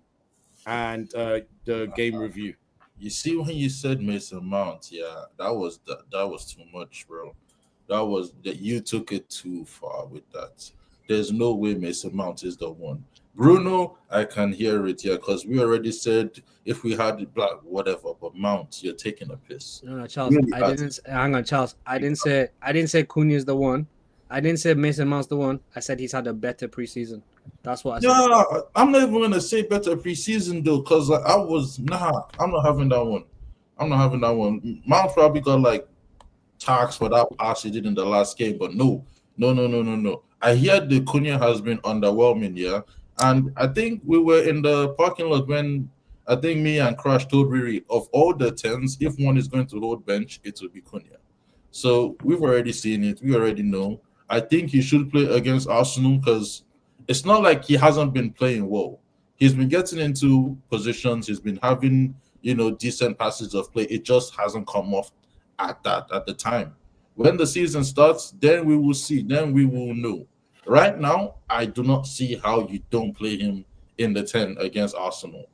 and the game review. You see, when you said Mason Mount, yeah, that was too much, bro. That you took it too far with that. There's no way Mason Mount is the one. Bruno, I can hear it, yeah, because we already said if we had the black, whatever, but Mount, you're taking a piss. No, Charles, hang on, Charles. I didn't say Cunha is the one. I didn't say Mason Mount's the one. I said he's had a better preseason. That's what I said. No, I'm not even gonna say better preseason though, because I'm not having that one. Mount probably got like tax for that pass he did in the last game, but no. I hear the Cunha has been underwhelming, yeah. And I think we were in the parking lot when I think me and Crash told Riri, of all the 10s, if one is going to hold bench, it will be Cunha. So we've already seen it. We already know. I think he should play against Arsenal because it's not like he hasn't been playing well. He's been getting into positions. He's been having, decent passes of play. It just hasn't come off at the time. When the season starts, then we will see. Then we will know. Right now, I do not see how you don't play him in the 10 against Arsenal,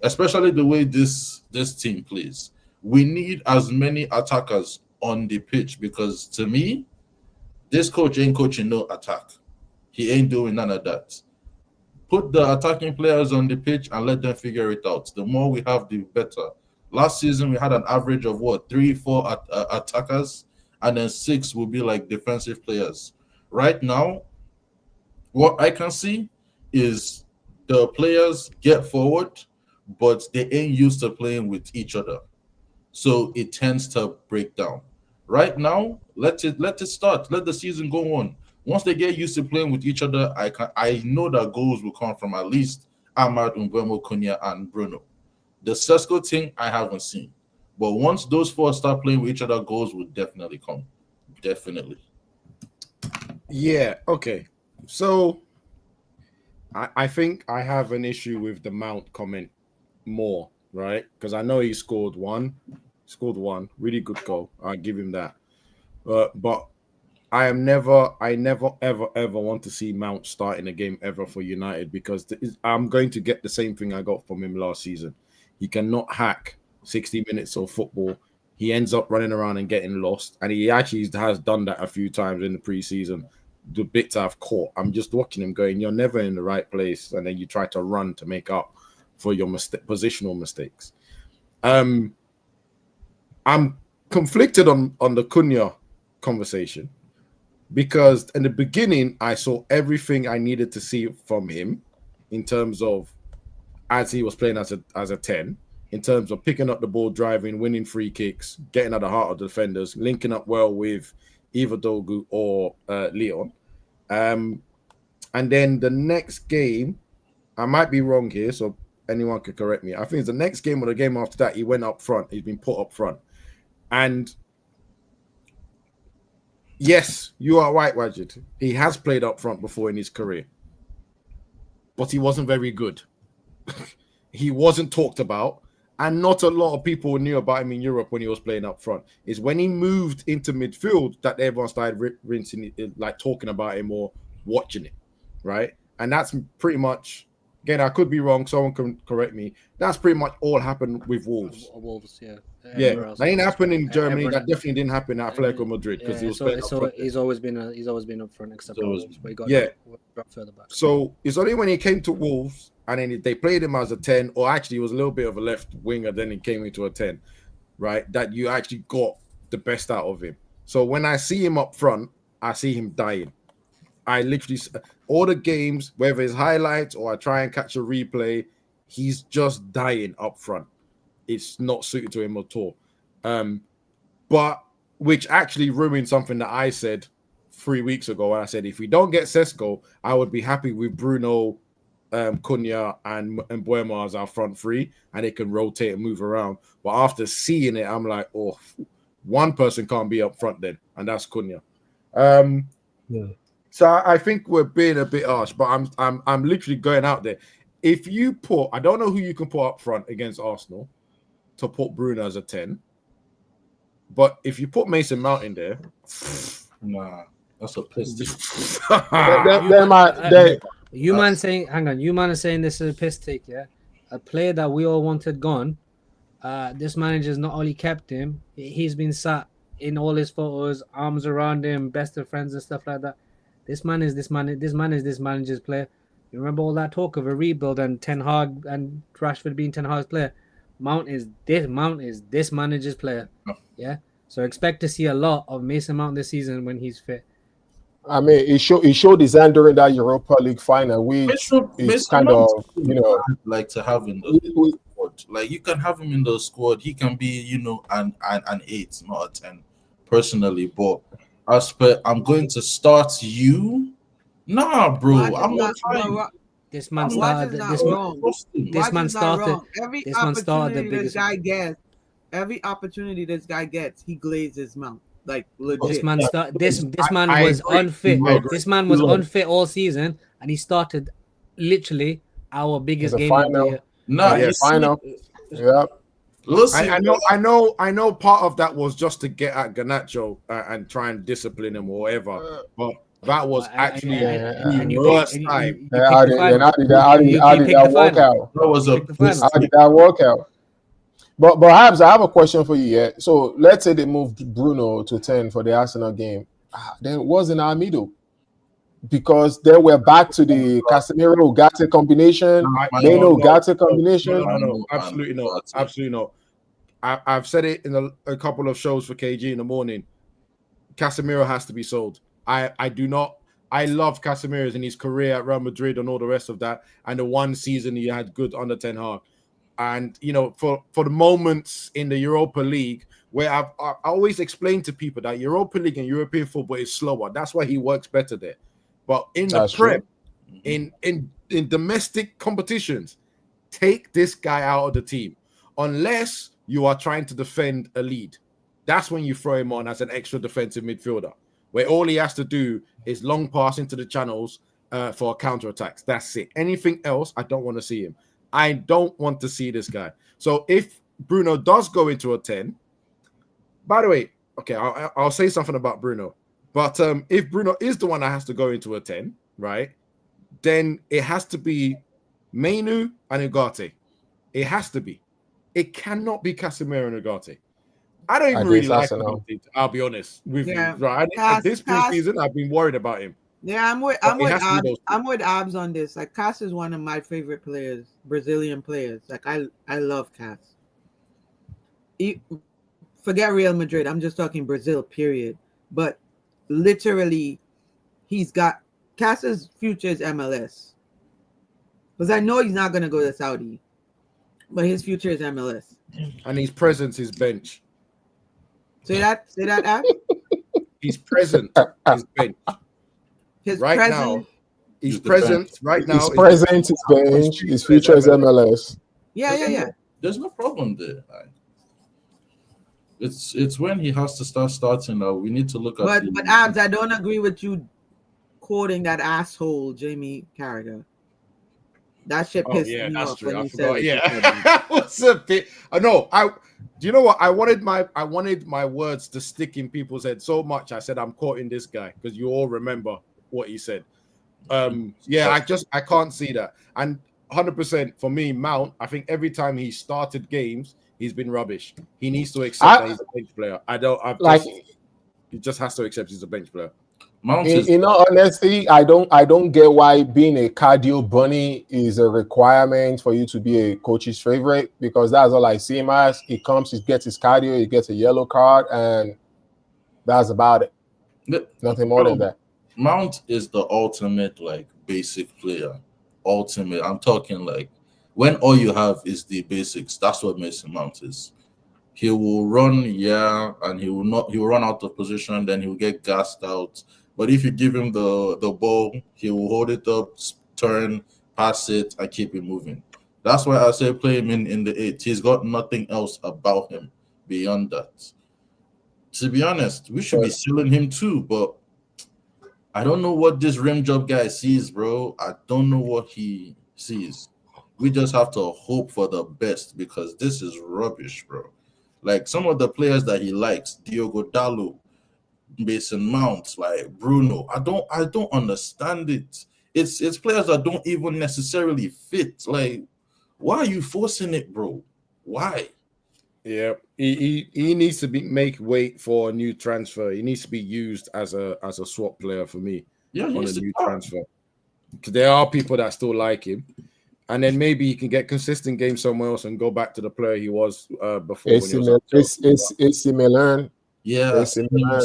especially the way this team plays. We need as many attackers on the pitch because, to me, this coach ain't coaching no attack. He ain't doing none of that. Put the attacking players on the pitch and let them figure it out. The more we have, the better. Last season, we had an average of 3-4 attackers, and then 6 will be like defensive players. Right now, what I can see is the players get forward, but they ain't used to playing with each other. So it tends to break down. Right now, let it start. Let the season go on. Once they get used to playing with each other, I know that goals will come from at least Ahmad, Mbeumo, Cunha, and Bruno. The Sesko thing I haven't seen. But once those 4 start playing with each other, goals will definitely come. Definitely. Yeah, okay. So I think I have an issue with the Mount comment more, right? Because I know he scored one, really good goal. I'll give him that. But I never ever want to see Mount start in a game ever for United because I'm going to get the same thing I got from him last season. He cannot hack 60 minutes of football. He ends up running around and getting lost, and he actually has done that a few times in the preseason. The bits I've caught, I'm just watching him going, you're never in the right place, and then you try to run to make up for your positional mistakes. I'm conflicted on the Cunha conversation because in the beginning I saw everything I needed to see from him in terms of as he was playing as a 10, in terms of picking up the ball, driving, winning free kicks, getting at the heart of the defenders, linking up well with either Dogu or Leon. And then the next game, I might be wrong here, so anyone could correct me. I think it's the next game or the game after that, he went up front. He's been put up front. And yes, you are right, Wajid. He has played up front before in his career. But he wasn't very good. He wasn't talked about. And not a lot of people knew about him in Europe when he was playing up front. It's when he moved into midfield that everyone started rinsing it, like talking about him or watching it, right? And that's pretty much, again, I could be wrong. Someone can correct me. That's pretty much all happened with Wolves. Wolves, yeah. Yeah, that didn't happen in Germany. That definitely didn't happen at Atletico Madrid because he was playing up front. He's always been up front, except for Wolves. But he got further back. So it's only when he came to Wolves and then they played him as a 10, or actually he was a little bit of a left winger, then he came into a 10, right? That you actually got the best out of him. So when I see him up front, I see him dying. I literally, all the games, whether it's highlights or I try and catch a replay, he's just dying up front. It's not suited to him at all. But which actually ruined something that I said 3 weeks ago. And I said, if we don't get Sesko, I would be happy with Bruno, Cunha, and Buemo as our front three, and they can rotate and move around. But after seeing it, I'm like, oh, one person can't be up front then, and that's Cunha. So I think we're being a bit harsh, but I'm literally going out there. If you put, I don't know who you can put up front against Arsenal to put Bruno as a 10, but if you put Mason Mount in there, nah, that's a piss take. You man saying, hang on, you man are saying this is a piss take, yeah? A player that we all wanted gone. This manager's not only kept him, he's been sat in all his photos, arms around him, best of friends and stuff like that. This man is this manager's player. You remember all that talk of a rebuild and Ten Hag and Rashford being Ten Hag's player? Mount is this manager's player. Yeah. So expect to see a lot of Mason Mount this season when he's fit. I mean, it showed his hand during that Europa League final, which is kind of, you know, like to have in the squad. Like you can have him in the squad. He can be, you know, an 8, not a 10, personally. But as per, I'm going to start you. Nah, bro, I'm not trying. This man started. This man started. Every this man started the opportunity biggest. Every opportunity this guy gets, he glazes his mouth. Like legit. This man was unfit. This man was unfit all season, and he started literally our biggest game of the year. No, final. Yeah. I know. Part of that was just to get at Garnacho and try and discipline him or whatever. But that was actually the worst time. How did that work out? How did that work out? But Habs, I have a question for you. Yeah. So let's say they moved Bruno to 10 for the Arsenal game. Then what's in our middle? Because then we're back to the Casemiro Ugarte combination. Ugarte combination. No, absolutely not. Absolutely not. I've said it in a couple of shows for KG in the morning. Casemiro has to be sold. I do not. I love Casemiro in his career at Real Madrid and all the rest of that. And the one season he had good under Ten Hag. And, you know, for the moments in the Europa League where I always explain to people that Europa League and European football is slower. That's why he works better there. But in the Prem, in domestic competitions, take this guy out of the team. Unless you are trying to defend a lead. That's when you throw him on as an extra defensive midfielder, where all he has to do is long pass into the channels for counterattacks. That's it. Anything else, I don't want to see him. I don't want to see this guy. So if Bruno does go into a 10, by the way, okay, I'll say something about Bruno. But if Bruno is the one that has to go into a 10, right, then it has to be Mainu and Ugarte. It has to be. It cannot be Casemiro and Ugarte. I don't even really like him. I'll be honest with you. Right? This preseason, I've been worried about him. Yeah, I'm with Abs on this. Like, Cass is one of my favorite players, Brazilian players. Like, I love Cass. Forget Real Madrid. I'm just talking Brazil, period. But literally, Cass's future is MLS. Because I know he's not going to go to Saudi. But his future is MLS. And his presence is bench. Say that, Ab? His present is bench. His present is bench. His future is MLS. Yeah. There's no problem there. It's when he has to start starting now. We need to look at. But Abs, I don't agree with you quoting that asshole Jamie Carragher. That shit pissed me off when you said it. Yeah, that was a bit. No, do you know what? I wanted my words to stick in people's head so much. I said I'm quoting this guy because you all remember what he said. I can't see that. And 100% for me, Mount. I think every time he started games, he's been rubbish. He needs to accept that he's a bench player. He just has to accept he's a bench player. Mount is In all honesty, I don't get why being a cardio bunny is a requirement for you to be a coach's favorite, because that's all I see him as. He comes, he gets his cardio, he gets a yellow card, and that's about it. Nothing more than that. Mount is the ultimate like basic player. Ultimate. I'm talking like when all you have is the basics. That's what Mason Mount is. He will run, and he will run out of position, then he will get gassed out. But if you give him the ball, he will hold it up, turn, pass it, and keep it moving. That's why I say play him in the 8. He's got nothing else about him beyond that. To be honest, we should be selling him too, but I don't know what this rim job guy sees, bro. I don't know what he sees. We just have to hope for the best, because this is rubbish, bro. Like some of the players that he likes, Diogo Dalot, Mason Mount, like Bruno. I don't understand it. It's players that don't even necessarily fit. Like, why are you forcing it, bro? Why? Yeah, he needs to make weight for a new transfer. He needs to be used as a swap player for me. Yeah, on a new transfer. Because there are people that still like him, and then maybe he can get consistent games somewhere else and go back to the player he was before. It's Milan. Yeah, somewhere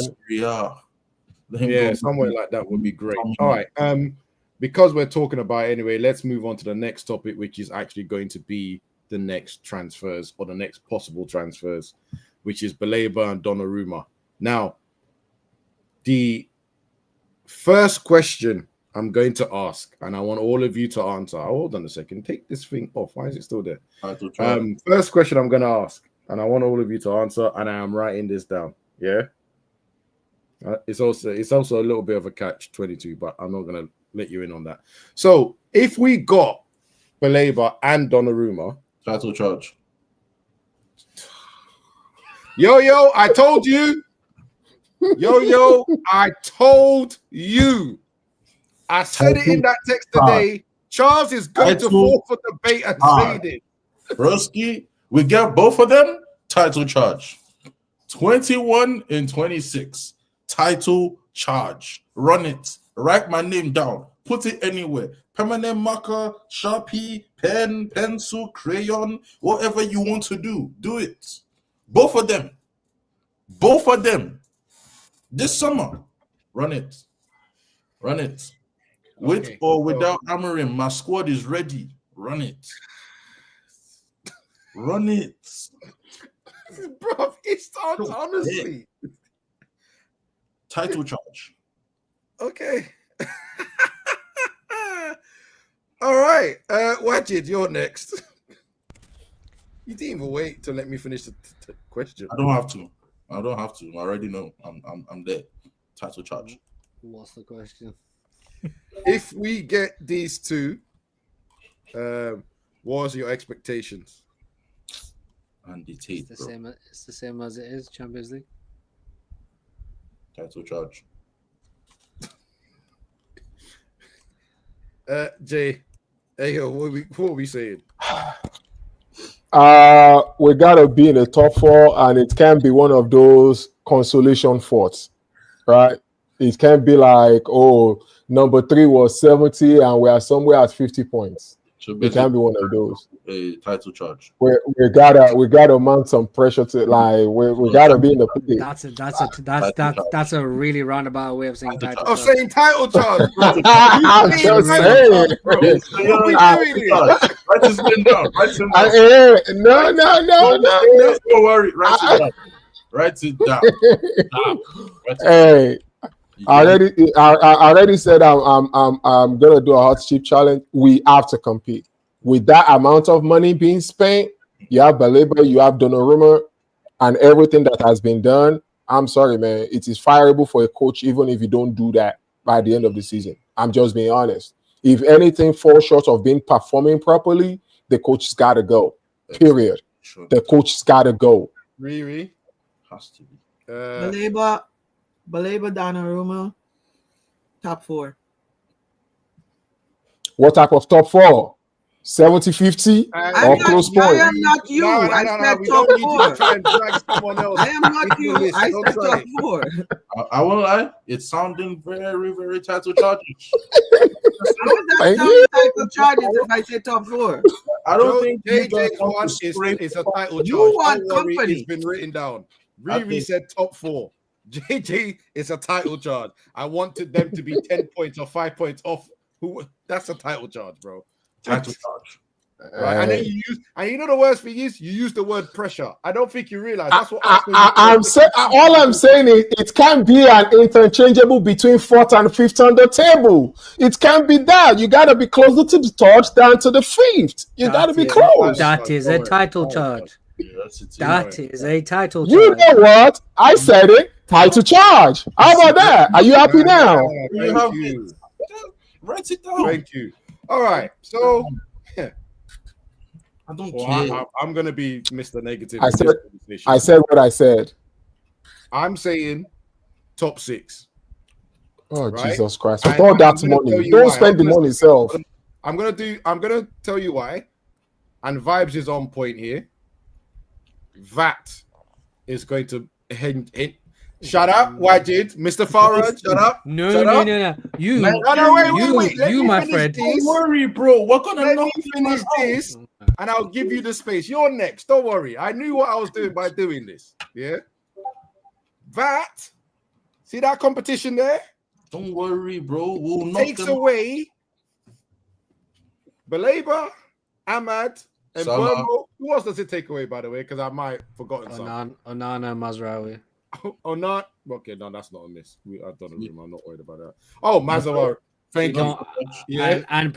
like that would be great. All right. Because we're talking about it anyway, let's move on to the next topic, which is actually going to be the next transfers, or the next possible transfers, which is Baleba and Donnarumma. Now, the first question I'm going to ask, and I want all of you to answer. Hold on a second. Take this thing off. Why is it still there? First question I'm going to ask, and I want all of you to answer, and I am writing this down. Yeah. It's also a little bit of a catch-22, but I'm not going to let you in on that. So if we got Baleba and Donnarumma, title charge. Yo, I told you. Yo, I told you. I said it in that text today. Charles is going to fall for the bait and say it. Broski, we get both of them, title charge. 21 and 26. Title charge. Run it. Write my name down. Put it anywhere. Permanent marker, Sharpie, pen, pencil, crayon, whatever you want to do. Do it. Both of them. Both of them. This summer. Run it. Run it. With or without Amarim, my squad is ready. Run it. Run it. Bro, it's honestly. Title charge. Okay. All right. Wajid, you're next. You didn't even wait to let me finish the question. I don't have to. I already know. I'm there. Title charge. What's the question? If we get these two, what are your expectations? And the Tate, It's the same as it is Champions League. Title charge. Jay, hey, what are we saying? We gotta be in the top 4, and it can't be one of those consolation forts, right? It can't be like, number 3 was 70 and we are somewhere at 50 points. So it can't be one of those. A title charge. We gotta mount some pressure to we gotta be in the. That's a really roundabout way of saying title. I'm saying title charge. I'm just saying. Write his name down. No. Don't worry. Write it down. Write it down. Hey. I already said I'm gonna do a hot chip challenge. We have to compete with that amount of money being spent. You have Baleba, you have Donnarumma, and everything that has been done. I'm sorry, man. It is fireable for a coach, even if you don't do that by the end of the season. I'm just being honest. If anything falls short of being performing properly, the coach's got to go. Period. Sure. The coach's got to go. Really? Has to be. Baleba, Donnarumma, top 4. What type of top 4? 70-50 or close I point. am not you. I said We top don't need you to 4. try and drag someone else. I am not into the you. list. I Don't said try top it. 4. I won't lie, it's sounding very, very title charges. How is that Thank sound title charges if I say top 4? I don't think you JJ guys want one to scrape is a title charge. You want Don't worry, company. it's been written down. I Riri think- said top 4. JJ is a title charge. I wanted them to be 10 points or 5 points off. That's a title charge, bro. title charge. Right? And then you know the worst thing is you use the word pressure. I don't think you realize that's what all I'm saying is it can't be an interchangeable between 4th and 5th on the table. It can't be that. You gotta be closer to the third than to the 5th. You gotta be close. That is a title charge. Yes, it is. That is a title You charge. know what? I said it. Title charge. How about that? Are you happy now? Thank you. Write it down. Thank you. All right. So I don't care. I'm gonna be Mr. Negative. I in said- this conversation. I said what I said. I'm saying top 6. Oh, Right? Jesus Christ. And With all I'm that gonna tell money, you don't why. spend the money itself. I'm gonna tell you why. And Vibes is on point here. That is going to hint. Shut up, Wajid. Mr. Farad, shut up. No, Shut no, up. no, no. You, No, wait. Let you, me my finish friend. this. Don't worry, bro. We're gonna Let knock me you finish out. this, and I'll give you the space. You're next. Don't worry. I knew what I was doing by doing this. Yeah. That. See that competition there? Don't worry, bro. We'll knock Takes them away Baleba, Ahmad, and Salah. Burmo. Who else does it take away, by the way? Because I might have forgotten something. Onana, Mazraoui. Oh, not okay. No, that's not on this. I've done a room. I'm not worried about that. Oh, Mazawar. Thank you. No, Yeah. and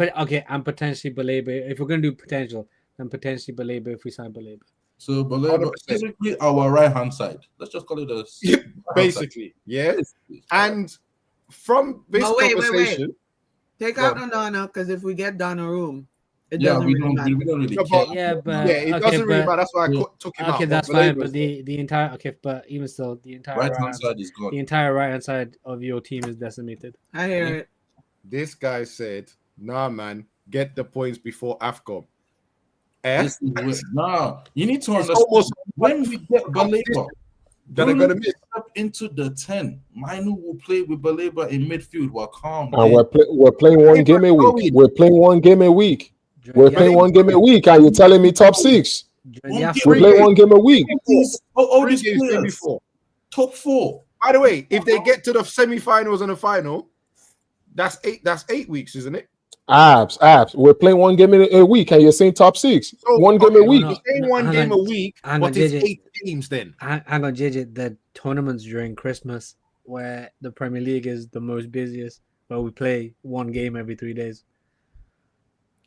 potentially Baleba. If we're gonna do potential, then potentially Baleba if we sign Baleba. So, Baleba, 100%. basically our right hand side. Let's just call it a Basically, yeah. And from this No, wait. conversation, Take out Onana because if we get Donnarumma, it Yeah, doesn't we really matter. don't really No, care. but- Yeah, but it doesn't really matter. That's why I Yeah. took him out. Okay, that's But fine. Baleba's But the entire but even still, the entire Right hand side is gone. the entire right hand side of your team is decimated. I hear it. This guy said, "Nah, man, get the points before AFCON." Eh? This is where- you need to It's understand almost when we get Baleba that are gonna miss. step into the 10. Manu will play with Baleba in midfield. We're calm. And we're playing one game a week. We're playing one game a week. We're playing one game a week, and you're telling me top 6. Yeah, We're playing one game a week. All Three these games, maybe players, 4. top 4. By the way, if they get to the semi-finals and the final, that's 8. That's 8 weeks, isn't it? Abs. We're playing one game a week, and you're saying top 6. So, One game a okay, week. You're saying No, one hang game on. a week, Hang but on, it's JJ. 8 games then. Hang on, JJ. The tournaments during Christmas, where the Premier League is the most busiest, where we play one game every 3 days.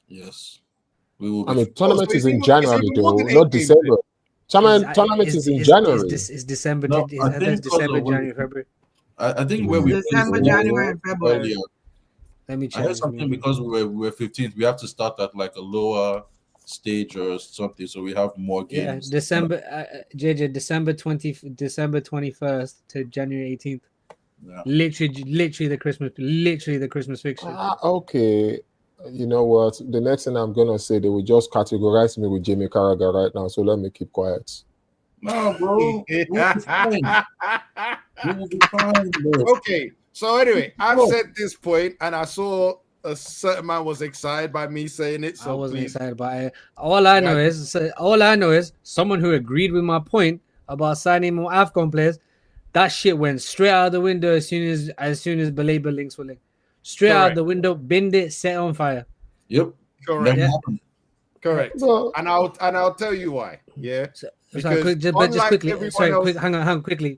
Yes. We will be I mean, tournament so is it's in even- January, it's even though, more than not 8 games, December. Tournament is in January. It's December. No, it's I either think December, because of when- January, February. I think where we December, January, and February. earlier. Let me I check. heard something because we were 15th. We have to start at like a lower stage or something, so we have more Yeah, games. December. JJ, December 21st to January 18th. Yeah. Literally the Christmas fixture. Okay. You know what? The next thing I'm gonna say, they will just categorize me with Jamie Carragher right now. So let me keep quiet. No, bro. We'll be fine. We will be fine, bro. Okay, so anyway, I've said this point, and I saw a certain man was excited by me saying it. I So wasn't please, excited by it. All I know is someone who agreed with my point about signing more AFCON players. That shit went straight out the window as soon as Baleba links were linked. Straight out Correct. the window, binned it, set on fire. Yep. correct, Never happened. correct, So, and I'll tell you why. Yeah, Sorry, Because quick, just unlike quickly. everyone Sorry, else- quick. Hang on, quickly.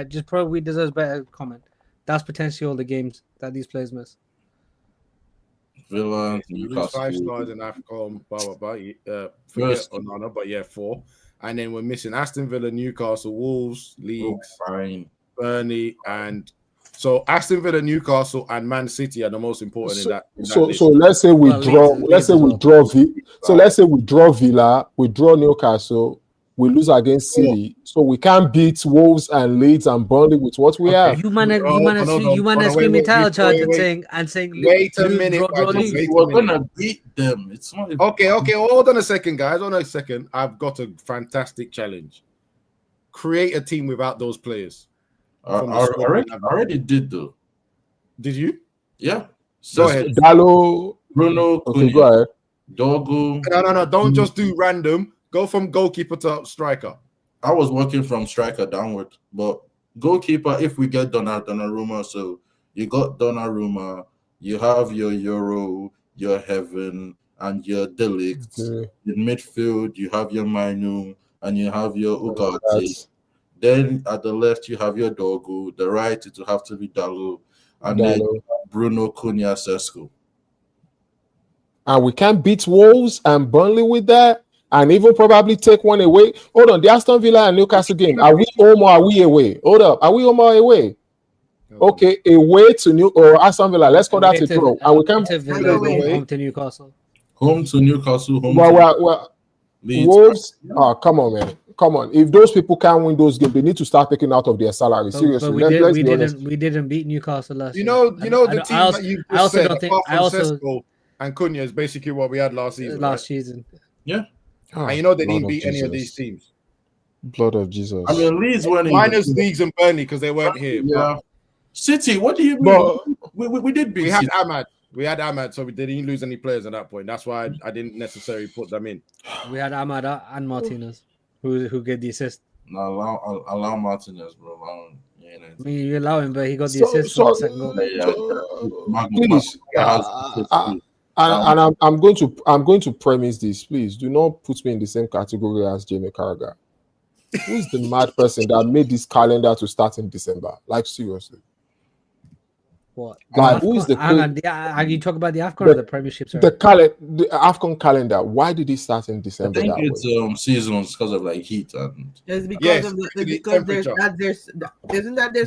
Just probably deserves better comment. That's potentially all the games that these players miss. Villa, you lose Newcastle. 5 stars in AFCON, blah blah blah. Forget First. Onana, but yeah, 4, and then we're missing Aston Villa, Newcastle, Wolves, Oh, Leagues, fine. Burnley, and so Aston Villa, Newcastle, and Man City are the most important in that. so list. let's say we Well, draw. Leeds Let's say as we well. draw. So let's say we draw Villa, we draw Newcastle, we lose against City, so we can't beat Wolves and Leeds and Burnley with what we have. You man are screaming title chart and saying Wait a lose, minute, draw, Badges, lose. wait a We're minute. gonna beat them. It's not. Okay, hold on a second, guys. Hold on a second. I've got a fantastic challenge. Create a team without those players. I already did though. Did you? Yeah. Go ahead. Dallo, Bruno, okay, go ahead. Dogu. No. Don't just do random. Go from goalkeeper to striker. I was working from striker downward, but goalkeeper. If we get Donnarumma, so you got Donnarumma, you have your Euro, your Heaven, and your Delict. Okay. In midfield, you have your Mainu and you have your Ugarte. Then at the left, you have your Dogu. The right, it will have to be Dallo. And then Bruno, Cunha, Sesko. And we can't beat Wolves and Burnley with that, and even probably take one away. Hold on, the Aston Villa and Newcastle game. Are we home or are we away? Hold up, are we home or away? Okay, away to Aston Villa. Let's call that a draw. And we can't home to Newcastle. Home to Newcastle. Wolves. Oh, come on, man. Come on. If those people can't win those games, they need to start taking out of their salary. Seriously. But we didn't beat Newcastle last year. The team that you just said, apart from Sesko and Cunha, is basically what we had last season. Yeah. And you know they didn't beat any of these teams. Blood of Jesus. I mean, Leeds weren't minus Leeds and Burnley because they weren't here. Yeah. City, what do you mean? We did beat City. We had Ahmad, so we didn't lose any players at that point. That's why I didn't necessarily put them in. We had Ahmad and Martinez, who get the assist. No, allow Martinez, bro. You allow him, but he got the assist for the second goal. And I'm going to premise this. Please do not put me in the same category as Jamie Carragher. Who is the mad person that made this calendar to start in December? Like, seriously. What? Like, who is the? You talk about the AFCON or the Premiership? Sorry. The AFCON calendar. Why did it start in December? I think it's seasons because of like heat and. It's because of there's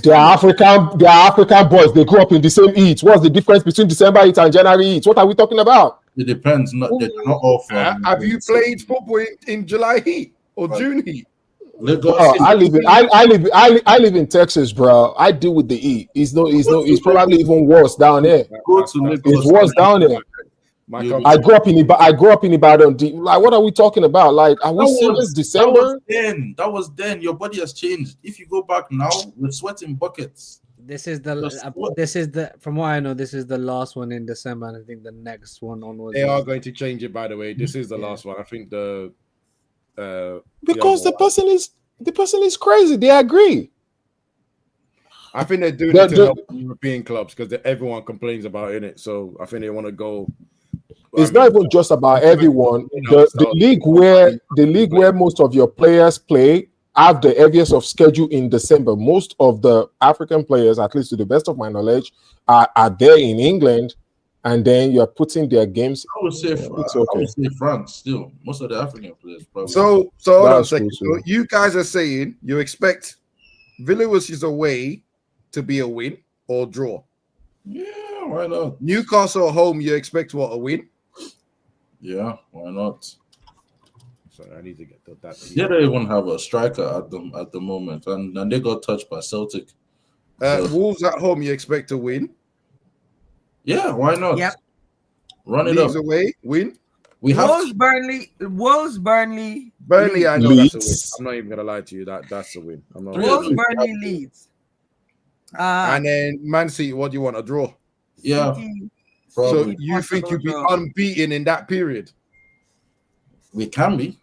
they are African boys. They grew up in the same heat. What's the difference between December heat and January heat? What are we talking about? It depends. They're not all from. Have you played football in July heat or June heat? I live in Texas, bro. I deal with the heat. It's probably even worse down there. It's worse down there. I grew up in Ibadan. Like, what are we talking about? Like, are we serious? December? That was then. Your body has changed. If you go back now, we're sweating buckets. This is from what I know, this is the last one in December, and I think the next one onwards. They are going to change it, by the way. This is the last one. I think because the person is crazy. They agree. I think they're doing it to help European clubs because everyone complains about it. So I think they want to go. It's not even just about everyone. The league where most of your players play have the heaviest of schedule in December. Most of the African players, at least to the best of my knowledge, are there in England. And then you're putting their games. I would say France still. Most of the African players probably. So hold on a second. So you guys are saying you expect Villarreal's away to be a win or draw? Yeah, why not? Newcastle at home, you expect what, a win? Yeah, why not? Sorry, I need to get that. Yeah, they even have a striker at the moment, and they got touched by Celtic. Wolves at home, you expect to win? Yeah, why not? Yep. Run it Leeds up. Away, win. Wolves, Burnley. Burnley, I know Leeds. that's a win. I'm not even gonna lie to you. That's a win. I'm not. Wolves, Burnley, Leeds. And then Man City, what do you want? A draw? Yeah. So you think you'd be unbeaten in that period? We can be.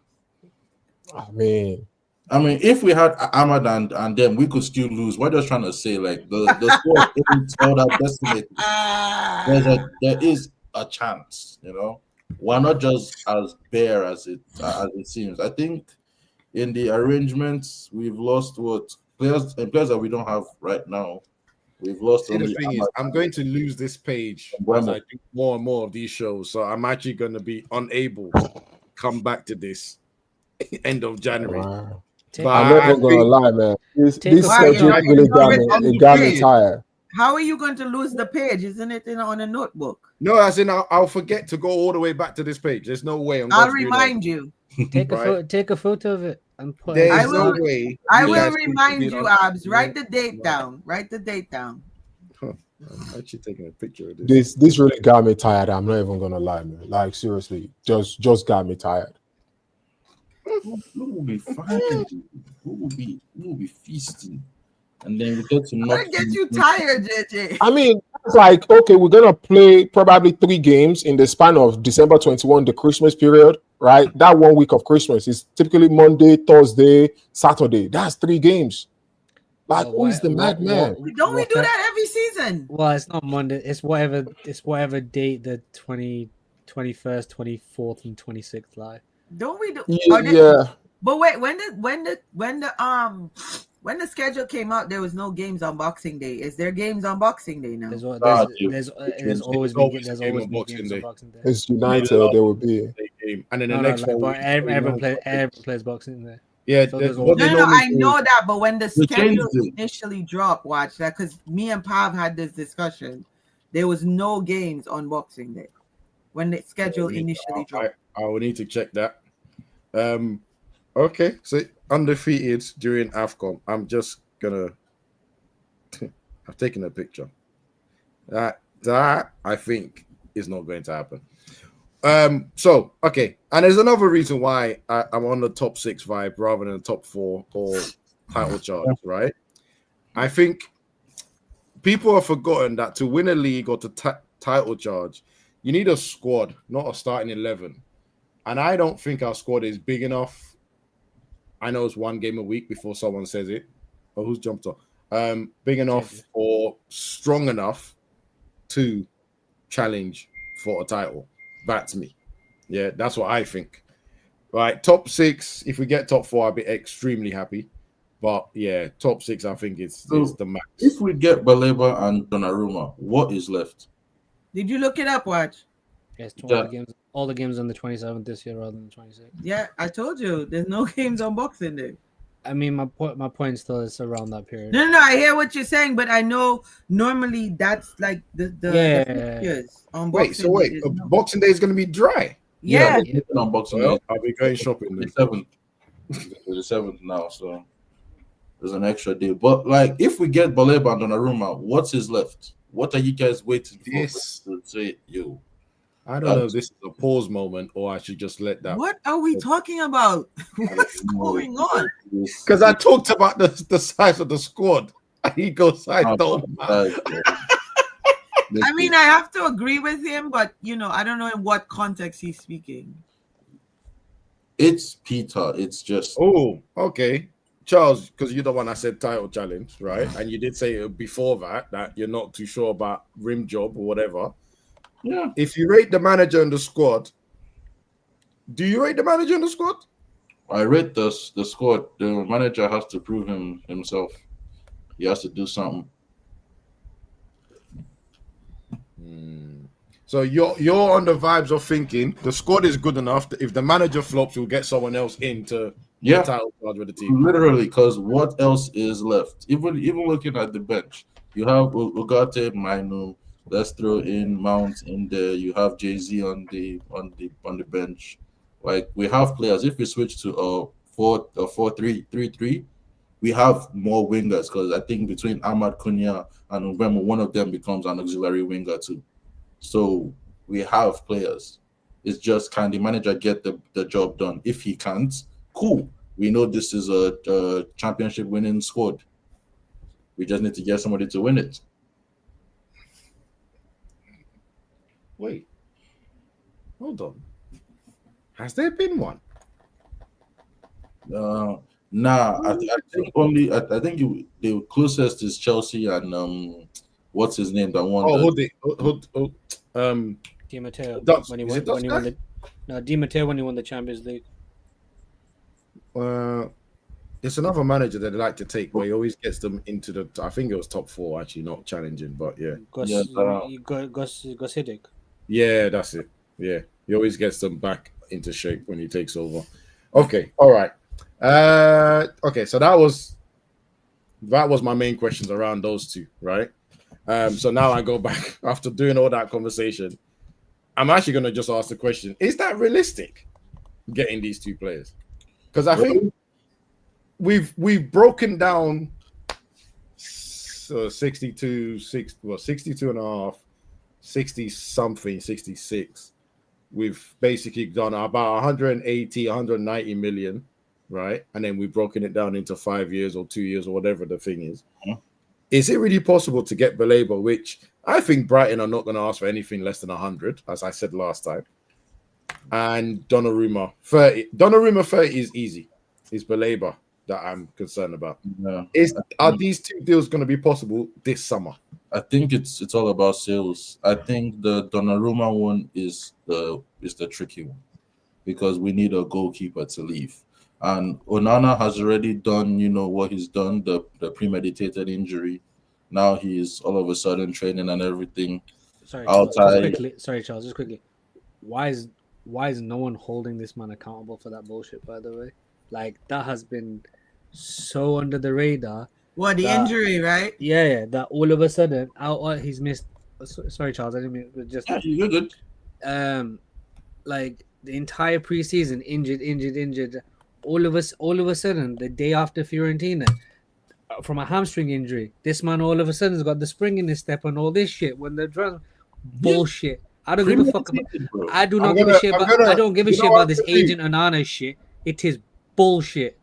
I mean, if we had Ahmad and them, we could still lose. We're just trying to say, like, the score isn't all that decimated. There is a chance, you know. We're not just as bare as it seems. I think in the arrangements we've lost players that we don't have right now. We've lost. The thing is, I'm going to lose this page as I do more and more of these shows, so I'm actually going to be unable to come back to this end of January. Wow. I'm not even gonna lie, man. This schedule really got me tired. How are you going to lose the page? Isn't it on a notebook? No, as in I'll forget to go all the way back to this page. There's no way. I'll remind you. Take a photo of it. I'm putting. There I is no will- way. I you will guys can remind compete you, on- Abs. Write the date down. Write the date down. I'm actually taking a picture of this. This really got me tired. I'm not even gonna lie, man. Like seriously, just got me tired. Who will be fine? Who will be feasting? And then we get to I'm knock gonna get you tired, JJ. I mean, it's like, okay, we're gonna play probably 3 games in the span of December 21, the Christmas period, right? That 1 week of Christmas is typically Monday, Thursday, Saturday. That's 3 games. Like, who is the madman? Don't we do that every season? Well, it's not Monday. It's whatever date the 21st, 24th, and 26th lie. Don't we do? Yeah. But wait, when the schedule came out, there was no games on Boxing Day. Is there games on Boxing Day now? There's There's always always been a game on games Boxing on Day. Boxing Day. It's United, there will be. Game. And then the No, next like, one. but everyone plays Boxing Day. Yeah, So there's what they No, normally I do- know that, but when the They changed schedule it. initially dropped, watch that, because me and Pav had this discussion. There was no games on Boxing Day when the schedule initially dropped. I will need to check that. Okay, so undefeated during AFCON. I'm just gonna. I've taken a picture. That I think is not going to happen. So okay, and there's another reason why I'm on the top 6 vibe rather than the top 4 or title charge, right? I think people have forgotten that to win a league or to title charge, you need a squad, not a starting 11. And I don't think our squad is big enough. I know it's 1 game a week before someone says it. Oh, who's jumped on? Big enough or strong enough to challenge for a title. That's me. Yeah, that's what I think. Right, top 6. If we get top 4, I'll be extremely happy. But yeah, top 6, I think is the max. If we get Baleba and Donnarumma, what is left? Did you look it up, watch? Yes, Yeah. all the games on the 27th this year rather than the 26th. Yeah, I told you there's no games on Boxing Day. I mean, my point still is around that period. No, I hear what you're saying, but I know normally that's like the fixtures on Boxing Wait, so wait, Day. Boxing Day is going to be dry. Yeah. Yeah, on Boxing Well, Day. I'll be going shopping The then. 7th. The 7th now, so there's an extra day. But like, if we get Baleba and Donnarumma, what's his left? What are you guys waiting for Yes. to say, yo? I don't know if this is a pause moment or I should just let that. What are we talking about? What's going on? Because I talked about the size of the squad. He goes size don't matter. I mean, I have to agree with him, but I don't know in what context he's speaking. It's Peter. It's just Oh, okay. Charles, because you're the one that said title challenge, right? And you did say before that you're not too sure about rim job or whatever. yeah. If you rate the manager and the squad, do you rate the manager and the squad? I rate the squad. The manager has to prove himself. He has to do something. So you're on the vibes of thinking the squad is good enough that if the manager flops, we'll get someone else in to Yeah. title charge with the team. Literally, because what else is left? Even looking at the bench, you have Ugarte, Mainu. Let's throw in Mount in there. You have Jay-Z on the bench. Like, we have players. If we switch to a 4-3-3, we have more wingers because I think between Ahmad Kunya and Mbemo, one of them becomes an auxiliary winger too. So we have players. It's just, can the manager get the job done? If he can't, cool. We know this is a championship winning squad. We just need to get somebody to win it. Wait, hold on. Has there been one? Nah, I think only. I think the closest is Chelsea and what's his name that won? Di Matteo Dutch. when he Is won, it Dutch when he guy? won the Di Matteo when he won the Champions League. There's another manager that they like to take where he always gets them into the. I think it was top 4 actually, not challenging, but yeah, Gus Hiddink. yeah, that's it. Yeah, he always gets them back into shape when he takes over. Okay, all right. Okay, so that was my main questions around those two, right? So now I go back after doing all that conversation. I'm actually going to just ask the question: is that realistic, getting these 2 players? Because I think we've broken down 62 and a half, 60 something, 66. We've basically done about 180, 190 million, right? And then we've broken it down into 5 years or 2 years or whatever the thing is. Is it really possible to get Baleba, which I think Brighton are not going to ask for anything less than 100, as I said last time. And Donnarumma 30. Donnarumma 30 is easy. It's Baleba that I'm concerned about. Are these two deals going to be possible this summer? I think it's all about sales. I think the Donnarumma one is the tricky one because we need a goalkeeper to leave. And Onana has already done, what he's done, the premeditated injury. Now he's all of a sudden training and everything. Sorry, outside. Charles, just quickly. Why is no one holding this man accountable for that bullshit, by the way? Like, that has been so under the radar. What, the injury, right? Yeah, that all of a sudden, he's missed. Sorry, Charles, I didn't mean just. You're good. Like the entire preseason, injured. All of a sudden, the day after Fiorentina, from a hamstring injury, this man all of a sudden has got the spring in his step and all this shit. When they're drunk, bullshit. I don't give a fuck about. I do not give a shit about. I don't give a shit about this agent Onana shit. It is bullshit.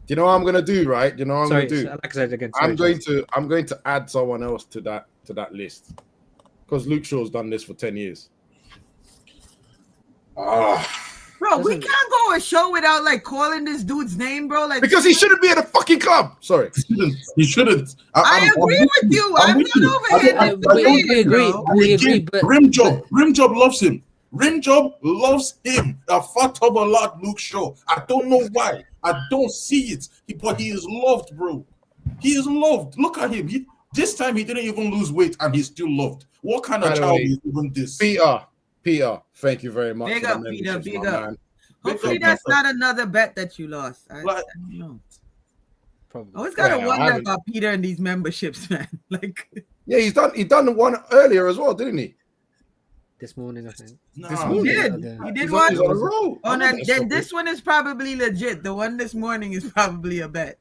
Do you know what I'm gonna do, right? Do you know what I'm gonna do? Like I said again, I'm going to add someone else to that list because Luke Shaw's done this for 10 years. Bro, we can't go a show without like calling this dude's name, bro. Like because he shouldn't be at a fucking club. Sorry, he shouldn't. I agree with you. I'm not over here. We agree. But Rimjob loves him. Rimjob loves him. I fucked up a lot, Luke Shaw. I don't know why. I don't see it. But he is loved, bro. He is loved. Look at him. This time he didn't even lose weight, and he's still loved. What kind of child is even this? Peter, thank you very much. Big up, Peter. Big up. Hopefully that's not another bet that you lost. I don't know. Probably. I always gotta wonder about Peter and these memberships, man. Like, yeah, he done one earlier as well, didn't he? This morning, I think. No, he did one. He's on a roll. Oh, then this one is probably legit. The one this morning is probably a bet.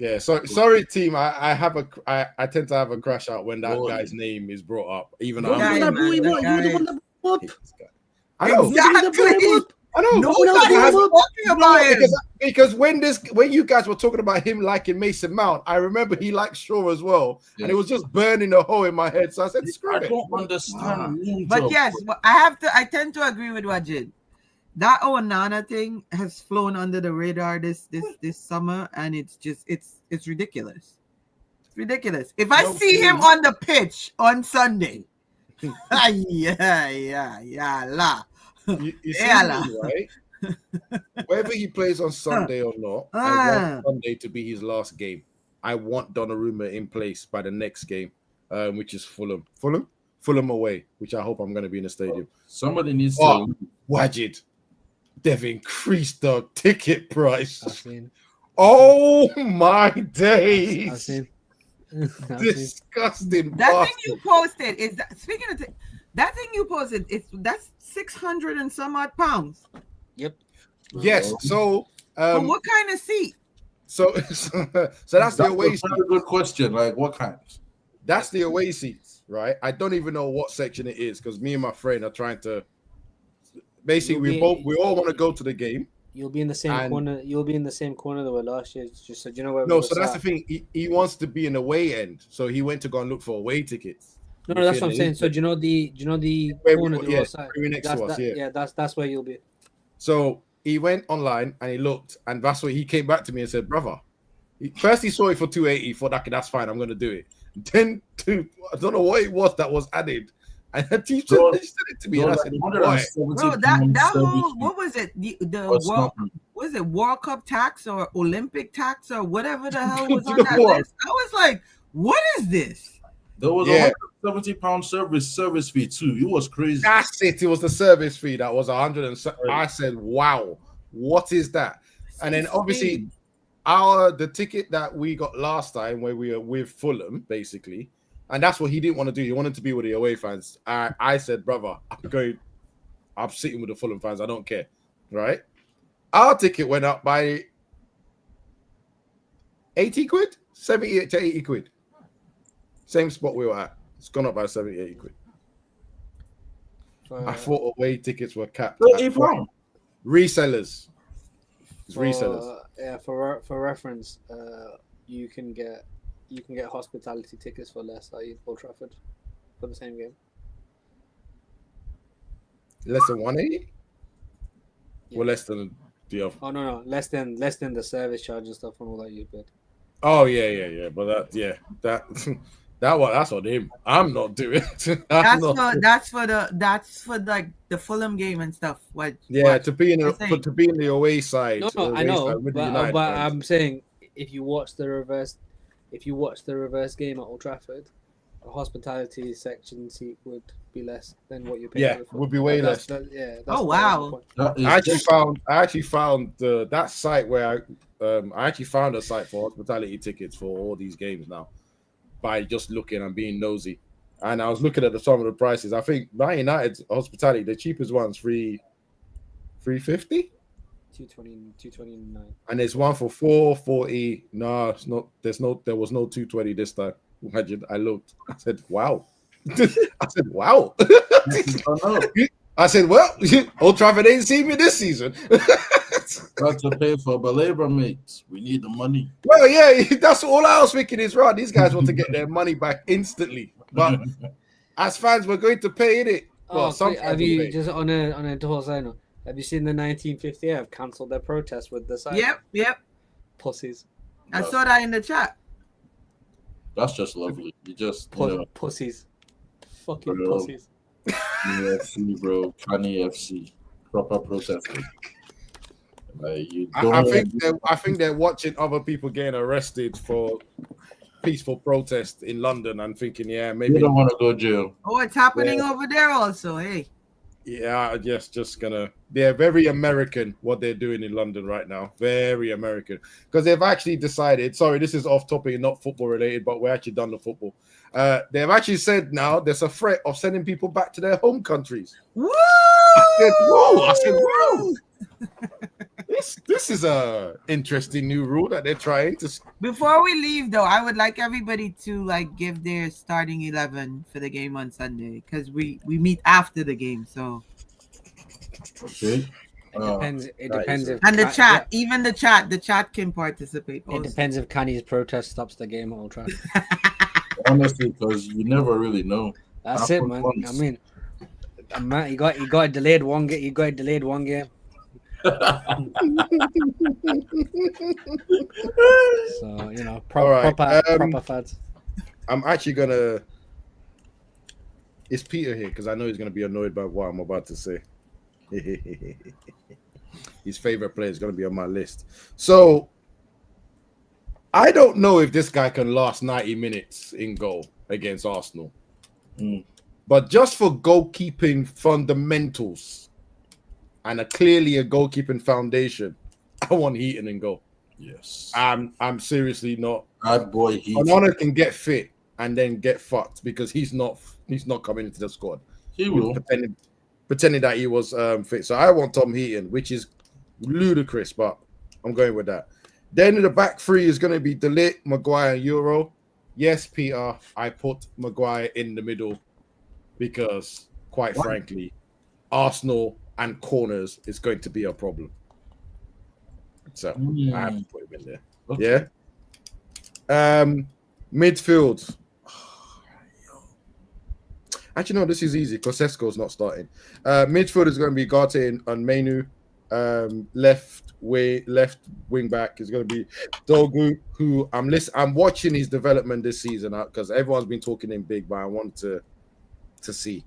Yeah, sorry, team. I tend to have a crash out when that guy's name is brought up. Even though I know. Exactly. I know. Nobody was talking about him. Because when you guys were talking about him liking Mason Mount, I remember he liked Shaw as well, and it was just burning a hole in my head. So I said, "Screw it." I don't understand. But yes, I tend to agree with Wajid. That Onana thing has flown under the radar this summer, and it's ridiculous. It's ridiculous. If I see him on the pitch on Sunday, yeah. You see me, right? Whether he plays on Sunday or not, I want Sunday to be his last game. I want Donnarumma in place by the next game, which is Fulham. Fulham away, which I hope I'm going to be in the stadium. Somebody needs to. Wajid, they've increased the ticket price. Oh my days! Disgusting. That thing you posted is that. Speaking of that thing you posted, that's 600 and some odd pounds. Yep. Yes. So, for what kind of seat? So that's the away seat. That's a good question. Like, what kind? That's the away seats, right? I don't even know what section it is because me and my friend are trying to. Basically, we all want to go to the game. You'll be in the same corner. You'll be in the same corner that we last year. Just so you know where. No, so that's the thing. He wants to be in the away end, so he went to go and look for away tickets. No, that's what I'm saying. So do you know the corner to outside? That's where you'll be. So he went online and he looked, and that's what he came back to me and said, "Brother." First he saw it for 280. Thought that's fine. I'm going to do it. Then I don't know what it was that was added, and the team said it to me, and I said, "Bro, that whole what was it? Was it World Cup tax or Olympic tax or whatever the hell was on that list?" I was like, "What is this?" There was a £170 service fee too. It was crazy. That's it. It was the service fee that was 100. I said, "Wow, what is that?" And then obviously, the ticket that we got last time, where we were with Fulham, basically, and that's what he didn't want to do. He wanted to be with the away fans. I said, "Brother, I'm sitting with the Fulham fans. I don't care." Right? our ticket went up by 80 quid, 70 to 80 quid. Same spot we were at. It's gone up by 70, 80 quid. I thought away tickets were capped. Resellers. It's resellers. Yeah, for reference, you can get hospitality tickets for less at Old Trafford for the same game. Less than 180? Yeah. Or less than the other? Oh no, less than the service charge and stuff and all that you paid. Oh yeah. But that's on him. I'm not doing it. That's for like the Fulham game and stuff. To be in the away side. No, I know, but fans. I'm saying if you watch the reverse game at Old Trafford, a hospitality section seat would be less than what you're paying. Yeah, would be way less. Oh wow! I actually found that site where I actually found a site for hospitality tickets for all these games now by just looking and being nosy. And I was looking at some of the prices. I think Man United's hospitality, the cheapest one's $350. 229. And there's one for $440. No, it's not. There was no 220 this time. Imagine. I looked. I said, "Wow." Wow. I said, "Well, Old Trafford ain't seen me this season." Got to pay for the labor, mates. We need the money. Well, yeah, that's all I was thinking is right. These guys want to get their money back instantly, but as fans, we're going to pay it. Well, have you just on a whole side note? Have you seen the 1958 have cancelled their protest with the side? Yep. Pussies. I saw that in the chat. That's just lovely. You just pussies. Fucking pussies. FC, bro. Canny FC. Proper protesters. I think they're watching other people getting arrested for peaceful protest in London and thinking, yeah, maybe you don't want to go to jail. Oh, it's happening over there also. Hey. Yeah, they're very American what they're doing in London right now. Very American. Because they've actually decided, sorry, this is off topic, not football related, but we're actually done the football. They've actually said now there's a threat of sending people back to their home countries. Woo! I said, whoa. This is a interesting new rule that they're trying to. Before we leave, though, I would like everybody to give their starting 11 for the game on Sunday because we meet after the game. So okay, it depends if and the chat, even the chat can participate. It depends if Kany's protest stops the game at Old Trafford. Honestly, because you never really know. That's it, man. I mean, you got a delayed one game. You got a delayed one game. So proper fads. I'm actually gonna. Is Peter here? Because I know he's gonna be annoyed by what I'm about to say. His favorite player is gonna be on my list. So I don't know if this guy can last 90 minutes in goal against Arsenal. But just for goalkeeping fundamentals. And clearly a goalkeeping foundation, I want Heaton in goal. Yes. I'm seriously not. That boy Heaton. Onana can get fit and then get fucked because he's not coming into the squad. He will. Pretending that he was fit. So I want Tom Heaton, which is ludicrous, but I'm going with that. Then in the back three is going to be De Ligt, Maguire, and Euro. Yes, Peter, I put Maguire in the middle because, quite frankly, Arsenal and corners is going to be a problem. So I have to put him in there. Okay. Yeah. Midfield. Actually, no, this is easy because Sesko's not starting. Midfield is going to be Garte and Menu. Left wing back is going to be Dogu, who I'm watching his development this season because everyone's been talking him big, but I want to see.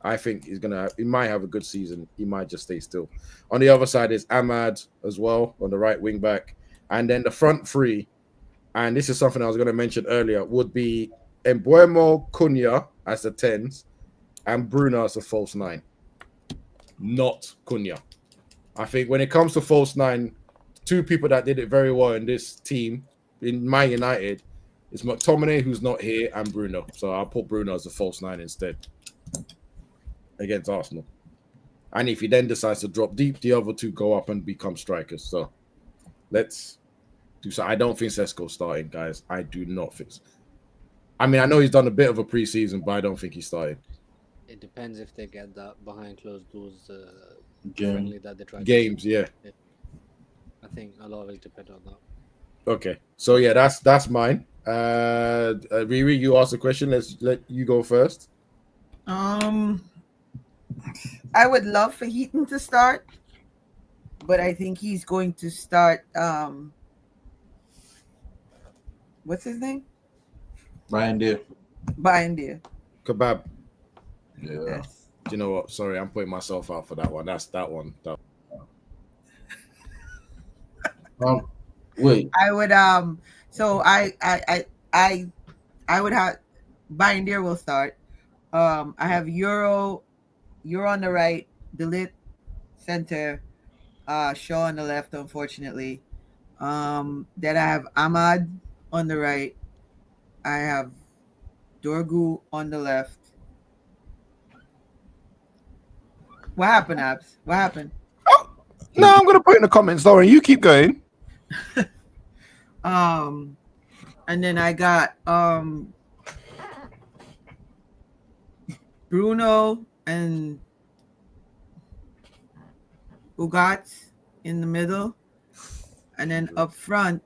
I think he might have a good season. He might just stay still. On the other side is Ahmad as well on the right wing back. And then the front three, and this is something I was going to mention earlier, would be Mbeumo, Cunha as the 10s and Bruno as the false 9. Not Cunha. I think when it comes to false 9, two people that did it very well in this team, in Man United, is McTominay, who's not here, and Bruno. So I'll put Bruno as the false 9 instead. Against Arsenal. And if he then decides to drop deep, the other two go up and become strikers. So let's do so. I don't think Sesko's starting, guys. I do not think so. I mean, I know he's done a bit of a preseason, but I don't think he's starting. It depends if they get that behind closed doors Game. friendly that they try. Games, yeah. I think a lot will depend on that. Okay, so yeah, that's mine. Riri, you asked the question. Let's let you go first. I would love for Heaton to start, but I think he's going to start. What's his name? Brian Deere. Bindia. Kebab. Yeah. Yes. Do you know what? Sorry, I'm putting myself out for that one. That's that one. Wait. I would so I would have Bindia will start. I have Euro on the right, Delit center, Shaw on the left, unfortunately. Then I have Ahmad on the right. I have Dorgu on the left. What happened, Abs? What happened? No, I'm gonna put in the comments, Lauren. You keep going. And then I got Bruno and Ugart in the middle. And then up front,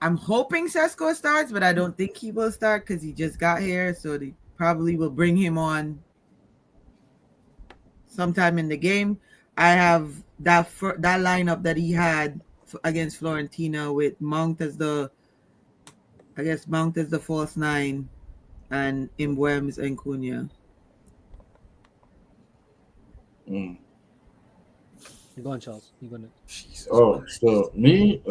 I'm hoping Sesko starts, but I don't think he will start because he just got here. So they probably will bring him on sometime in the game. I have that lineup that he had against Fiorentina with Mount as the false nine and Mbwems and Cunha. You go on, Charles. You gonna? Oh, so me,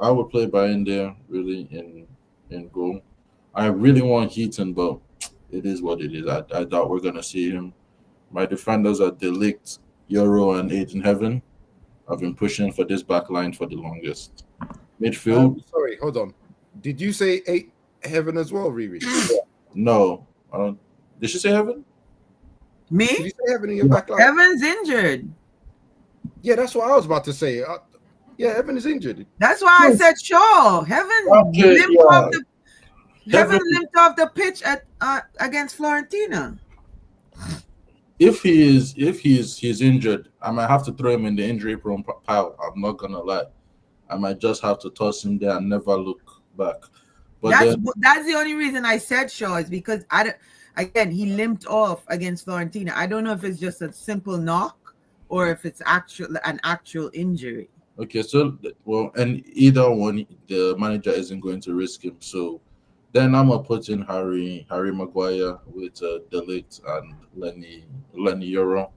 I would play Brian there really in goal. I really want Heaton, but it is what it is. I doubt we're gonna see him. My defenders are Delict, Euro, and Aiden Heaven. I've been pushing for this back line for the longest. Midfield. Sorry, hold on. Did you say 8 Heaven as well, Riri? No, I don't. Did she say Heaven? Did Me? you say Heaven in your back line? Evan's injured. Yeah, that's what I was about to say. Yeah, Evan is injured. That's why I said Shaw. Heaven Okay, limped yeah. off the Heaven- limped off the pitch at against Fiorentina. If he's injured, I might have to throw him in the injury prone pile. I'm not gonna lie. I might just have to toss him there and never look back. But That's the only reason I said Shaw is because he limped off against Fiorentina. I don't know if it's just a simple knock or if it's an actual injury. okay, so well, and either one, the manager isn't going to risk him. So then I'm gonna put in Harry Maguire with Delict and Lenny Euro.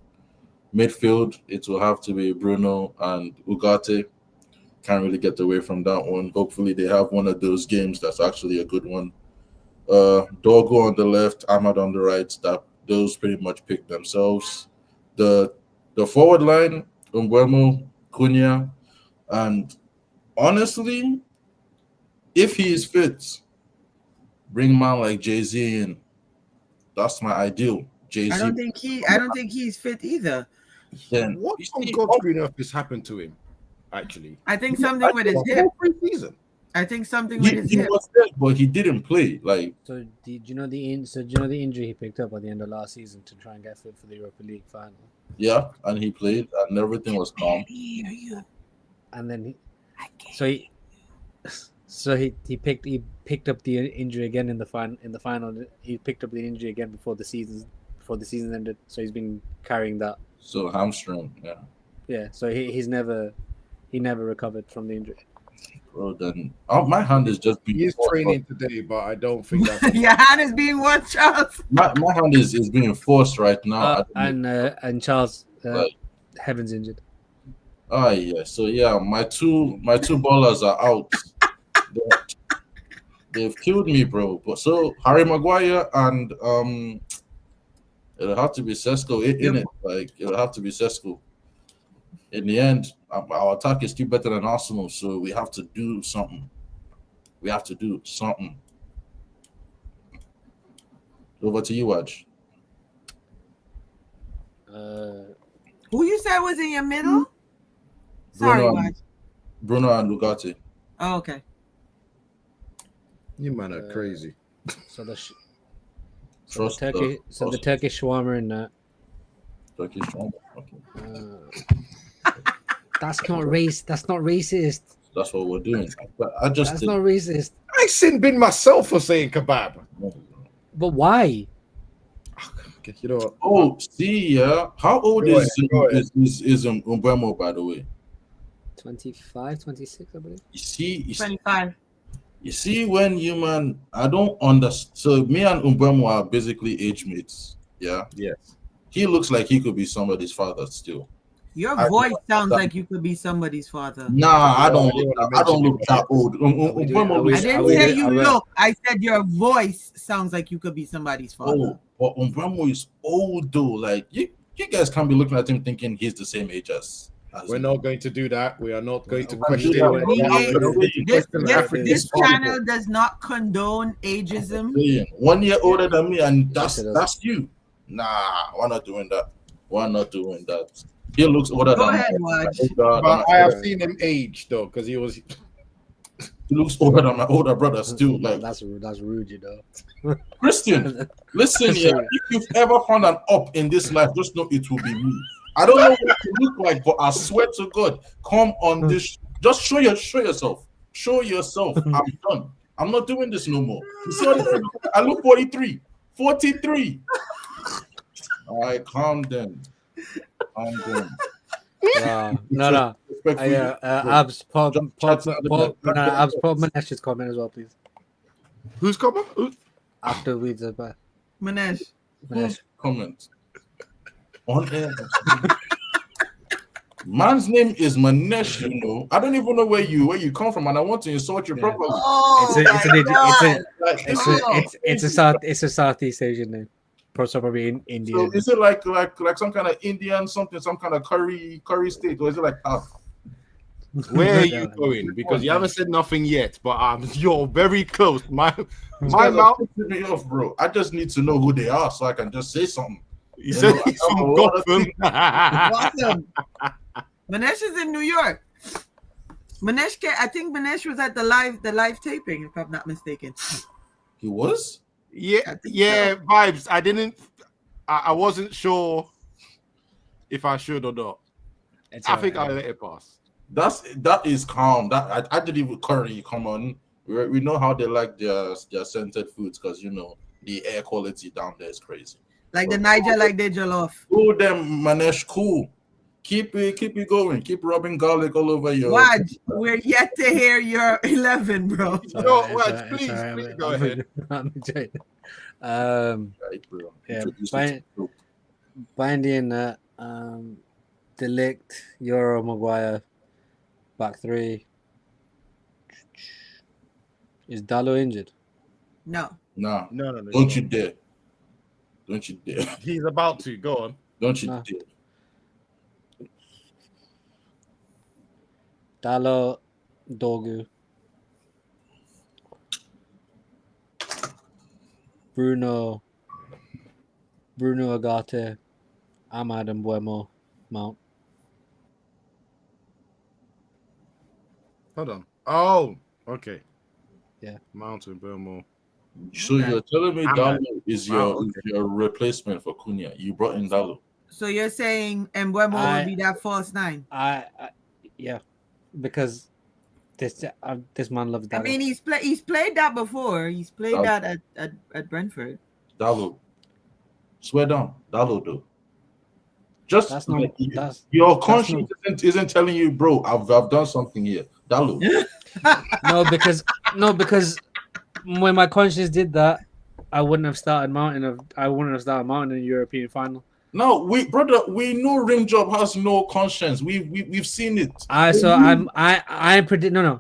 Midfield, it will have to be Bruno and Ugarte. Can't really get away from that one. Hopefully they have one of those games that's actually a good one. Dorgo on the left, Ahmad on the right. Those pretty much pick themselves. The forward line, Mbeumo, Cunha, and honestly, if he is fit, bring man like Jay-Z in. That's my ideal. Jay-Z. I don't think he's fit either. Then What on God's green earth has happened to him? Actually, I think something with his hip. Season. I think something with his he hip. was there, but he didn't play. Like, So do you know the injury he picked up at the end of last season to try and get fit for the Europa League final? yeah, and he played, and everything was calm. And then he picked up the injury again in the final. He picked up the injury again before the season ended. So he's been carrying that. So hamstring, yeah. Yeah. So he never recovered from the injury. Bro, then my hand is just being He is forced. training today, but I don't think that's Your hand is being what, Charles? My hand is being forced right now. And Charles, Right. Heaven's injured. Yeah. So yeah, my two ballers are out. They've killed me, bro. But so Harry Maguire and it'll have to be Sesko in it. Like it'll have to be Sesko. In the end, our attack is still better than Arsenal, so we have to do something. Over to you, Aj. Who you said was in your middle? Sorry, Watch. Bruno and Lugatti. Oh, okay. You man are crazy. So the Trust the Turkish shawarma in that. Turkish shawarma. Okay. That's not race. That's not racist. That's what we're doing. But I just That's not racist. I sin bin myself for saying kebab. But why? Okay, you know what? Oh, see, yeah. How old Go is Mbeumo, by the way? 25, 26, I believe. You see, 25. you see when you man, I don't understand. So me and Mbeumo are basically age mates. Yeah. Yes. He looks like he could be somebody's father still. Your voice sounds like you could be somebody's father. Nah, I don't look that old. I didn't say you look. I said your voice sounds like you could be somebody's father. Oh, but Mbeumo is old though. Like you guys can't be looking at him thinking he's the same age as we're him. not going to do that. We are not going to question This channel does not condone ageism. 1 year older than me, and that's you. Nah, we're not doing that. We're not doing that. He looks older Go than ahead, me. Watch. But I have seen him age though, because he was. He looks older than my older brother still. Like that's rude, you know. Christian, listen here. If you've ever found an up in this life, just know it will be me. I don't know what you look like, but I swear to God, come on this. Just show yourself. Show yourself. I'm done. I'm not doing this no more. You see what I look 43. 43. All right, calm down. No. Abs, pop Manesh's comment as well, please. Who's comment? After we did that. Manesh. Comment. On air. Man's name is Manesh, you know. I don't even know where you come from, and I want to insult you properly. Oh, it's a Southeast Asian name. Probably in India. So is it like some kind of Indian something, some kind of curry state, or is it like where are you going? Because you haven't said nothing yet, but you're very close. My mouth is me off, bro. I just need to know who they are so I can just say something. He said he's from Gotham. Awesome. Manesh is in New York. I think Manesh was at the live taping, if I'm not mistaken. He was? Yeah, vibes. I wasn't sure if I should or not. I think I let it pass. That is calm. That I didn't even curry. Come on, we know how they like their scented foods because you know the air quality down there is crazy. Like the Niger, like they jollof. Cool them, Manesh. Cool. Keep it going. Keep rubbing garlic all over your. Watch. We're yet to hear your 11, bro. Please go ahead. Right, bro. Yeah. Bandy and Delict, Euro, Maguire, back three. Is Dallo injured? No. No. Don't you dare. He's about to. Go on. Don't you dare. Dallo, Dogu, Bruno Agate, Ahmad and Mbeumo, Mount. Hold on. Oh, okay. Yeah. Mount and Mbeumo. So you're telling me Dallo is your replacement for Cunha? You brought in Dallo. So you're saying Mbeumo will be that false nine? Yeah, because this man loves Dallo. I mean, he's played that before. He's played that at Brentford. Dallo, swear down, Dallo though. Just that's not, your conscience isn't telling you, bro. I've done something here, Dallo. No, because when my conscience did that, I wouldn't have started Mountain in the European final. No, we know Rim Job has no conscience. We've seen it. I predict no.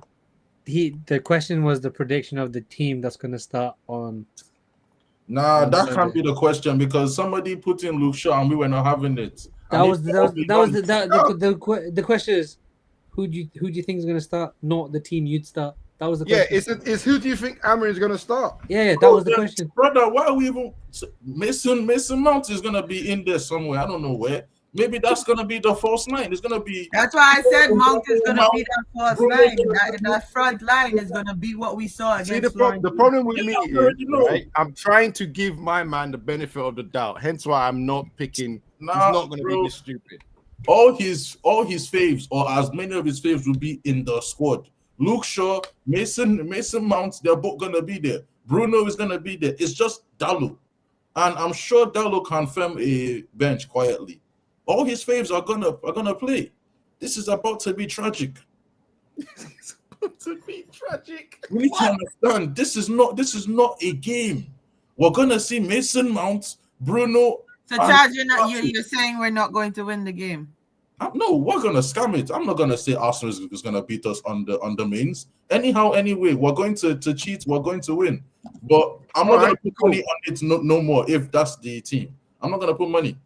The question was the prediction of the team that's gonna start on. Nah, that can't be the question because somebody put in Luke Shaw and we were not having it. The question is who do you think is gonna start? Not the team you'd start. That was the Yeah, question. it's who do you think Amarin's gonna start? Yeah, that was the question. Brother, why are we even Mason Mount is gonna be in there somewhere? I don't know where. Maybe that's gonna be the false line. It's gonna be That's why I said Mount is going to be that first Bruno line. gonna That front line is going to be what we saw See, against the problem with me Yeah, I is, already know. right, I'm trying to give my man the benefit of the doubt. Hence why I'm not picking. Nah, he's not going to be bro. this stupid. all his faves, or as many of his faves, will be in the squad. Luke Shaw, Mason Mount, they're both gonna be there. Bruno is gonna be there. It's just Dallo. And I'm sure Dallo can firm a bench quietly. All his faves are gonna play. This is about to be tragic. It's about to be tragic. We need to understand this is not a game. We're gonna see Mason Mount, Bruno. So, Charge, you're saying we're not going to win the game? No, we're gonna scam it. I'm not gonna say Arsenal is gonna beat us on the mains. Anyhow, anyway, we're going to cheat. We're going to win. But I'm not gonna put money on it no more. If that's the team, I'm not gonna put money.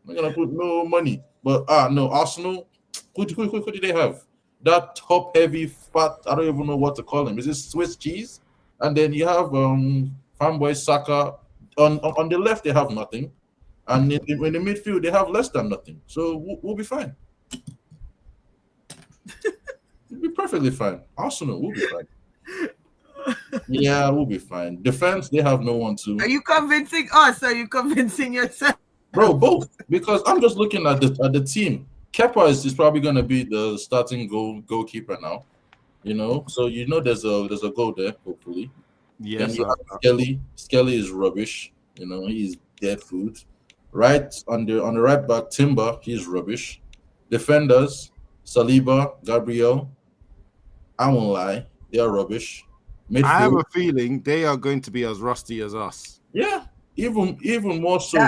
I'm not gonna put no money. But no, Arsenal. Who do they have? That top heavy fat. I don't even know what to call him. Is it Swiss cheese? And then you have fanboy Saka. On the left they have nothing, and in the midfield they have less than nothing. So we'll be fine. We'll be perfectly fine. Arsenal will be fine. Yeah, we'll be fine. Defense, they have no one to. Are you convincing us? Or are you convincing yourself? Bro, both. Because I'm just looking at the team. Kepa is probably gonna be the starting goalkeeper now. You know, so there's a goal there, hopefully. Yes. Skelly is rubbish. You know, he's dead food. Right on the right back, Timber, he's rubbish. Defenders, Saliba, Gabriel. I won't lie, they are rubbish. Midfield, I have a feeling they are going to be as rusty as us. yeah, even more so.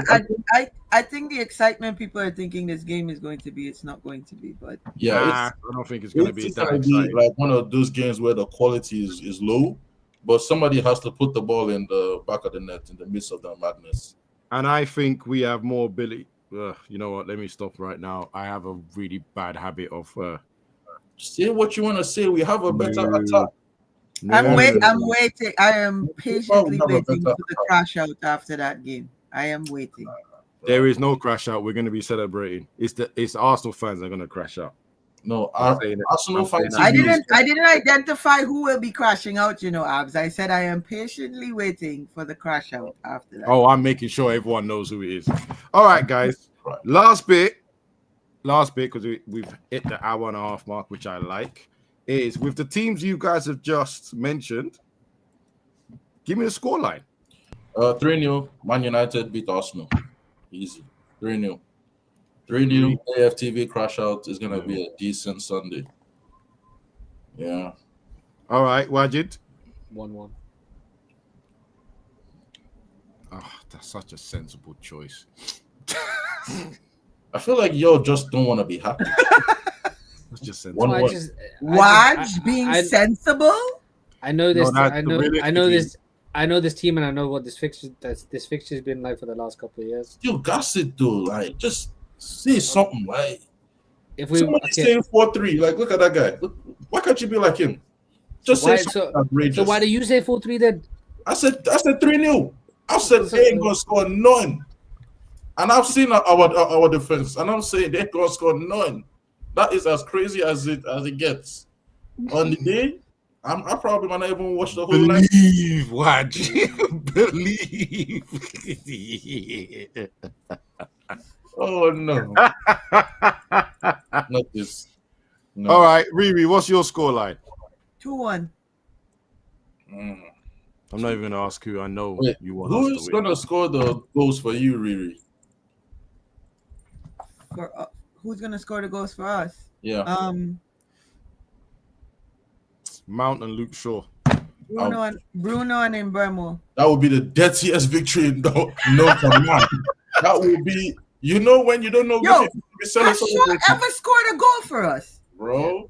I think the excitement people are thinking this game is going to be, it's not going to be, but I don't think it's going to be it's that gonna be exciting. like one of those games where the quality is low, but somebody has to put the ball in the back of the net in the midst of the madness. And I think we have more ability. You know what? Let me stop right now. I have a really bad habit of. Say what you want to say. We have a better attack. I'm waiting. I am patiently have a waiting better for the crash out after that game. I am waiting. There is no crash out. We're going to be celebrating. It's Arsenal fans that are going to crash out. No, I'm saying it. Arsenal I'm saying fans. that. I didn't identify who will be crashing out, Abs. I said I am patiently waiting for the crash out after that. Oh, I'm making sure everyone knows who it is. All right, guys. Last bit, because we've hit the hour and a half mark, which I like, is with the teams you guys have just mentioned. Give me the scoreline. 3-0. Man United beat Arsenal. Easy. 3-0. 3-0. AFTV crash out is gonna be a decent Sunday. Yeah. All right, Wajid. 1-1. Oh, that's such a sensible choice. I feel like y'all just don't want to be happy. That's just sensible. No, Being sensible? I know this. No, I know this team, and I know what this fixture's been like for the last couple of years. Still got it though. Like, just say something. Like, if we somebody's saying 4-3, like, look at that guy. Look, why can't you be like him? Just say something outrageous. So why do you say 4-3 then? I said 3-0. I said they ain't gonna score none. And I've seen our defense, and I'm saying they ain't gonna score none. That is as crazy as it gets. On the day, I probably might not even watch the whole night. Believe, Wajid. Believe. Oh no. Not this. No. All right, Riri, what's your scoreline? 2-1. I'm not even going to ask who. I know you want. Who's going to score the goals for you, Riri? Who's going to score the goals for us? Yeah. Mount and Luke Shaw. Bruno and Mbeumo. That would be the dirtiest victory. No, man. That would be. You know when you don't know. Yo, has Shaw ever scored a goal for us, bro?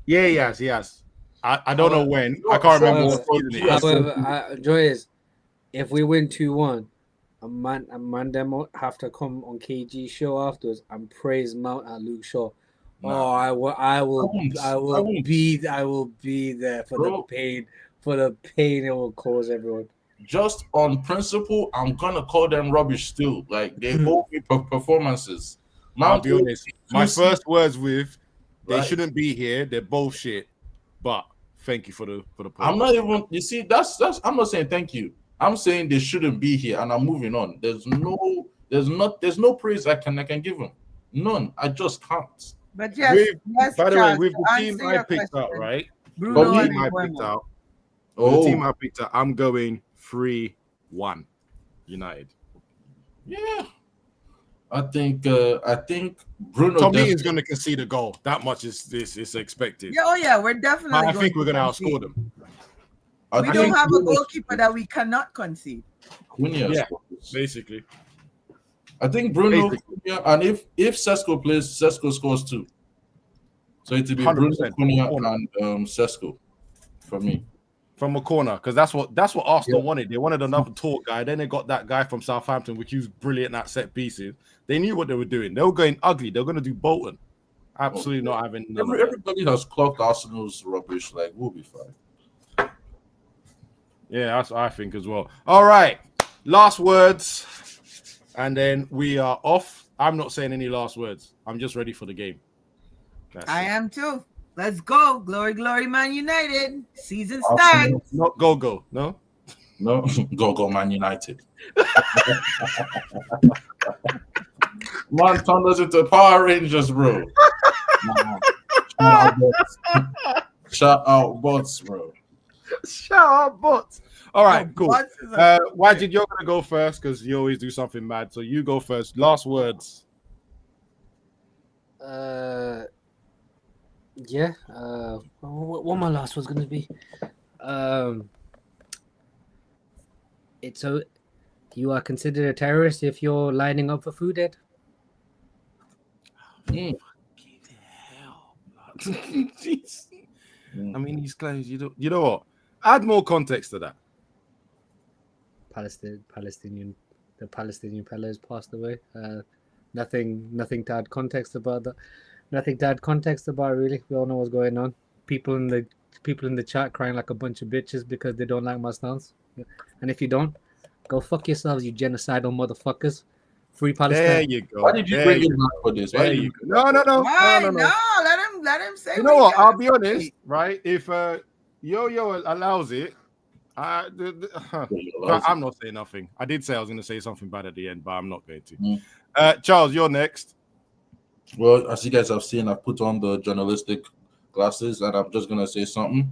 Yeah, he has. I don't know when. I can't remember what season it is. However, Joy is, if we win 2-1, a man them have to come on KG show afterwards and praise Mount and Luke Shaw. Nah. Oh, I will I won't. be there for Bro. the pain it will cause everyone. Just on principle, I'm gonna call them rubbish still. Like they owe me performances. I'll be honest. My Tuesday, first words with they right? shouldn't be here. They're bullshit. But thank you for the point. I'm not even. You see, that's. I'm not saying thank you. I'm saying they shouldn't be here, and I'm moving on. There's no praise I can give them. None. I just can't. But yes, By the way, Charles, with to the answer team I your picked out, question, right? Bruno The and team I picked Mbeumo. out. The team I picked out. I'm going 3-1 United. Yeah. I think Bruno. Tommy is going to concede a goal. That much is expected. Yeah, we're definitely. I think we're going to outscore them. We don't have a goalkeeper that we cannot concede. Yeah, basically. I think Bruno, and if Sesko plays, Sesko scores too. So it will be Bruno, Cunha, and Sesko for me. From a corner, because that's what Arsenal wanted. They wanted another tall guy. Then they got that guy from Southampton, which was brilliant at set pieces. They knew what they were doing. They were going ugly. They were going to do Bolton. Absolutely not having. Everybody has clocked Arsenal's rubbish. Like, we'll be fine. Yeah, that's what I think as well. All right, last words, and then we are off. I'm not saying any last words. I'm just ready for the game. I am too. Let's go. Glory, glory, Man United. Season starts. Not go. No? No, go, Man United. Man turned us into Power Rangers, bro. Shout out bots, bro. Shout out bots. All right, cool. Wajid, you're going to go first because you always do something mad. So you go first. Last words. Yeah. What my last was going to be? It's so you are considered a terrorist if you're lining up for food, Ed. I mean, these claims. You know what? Add more context to that. The Palestinian fellows passed away. Nothing to add context about that. Nothing to add context about, really. We all know what's going on. People in the chat crying like a bunch of bitches because they don't like my stance. And if you don't, go fuck yourselves, you genocidal motherfuckers. Free Palestine. There you go. Why did you bring him back for this? There you go. No. Why? No, let him say. You know what? I'll be honest, right? If Yo-Yo allows it, I'm not saying nothing. I did say I was going to say something bad at the end, but I'm not going to. Charles, you're next. Well, as you guys have seen, I've put on the journalistic glasses, and I'm just going to say something.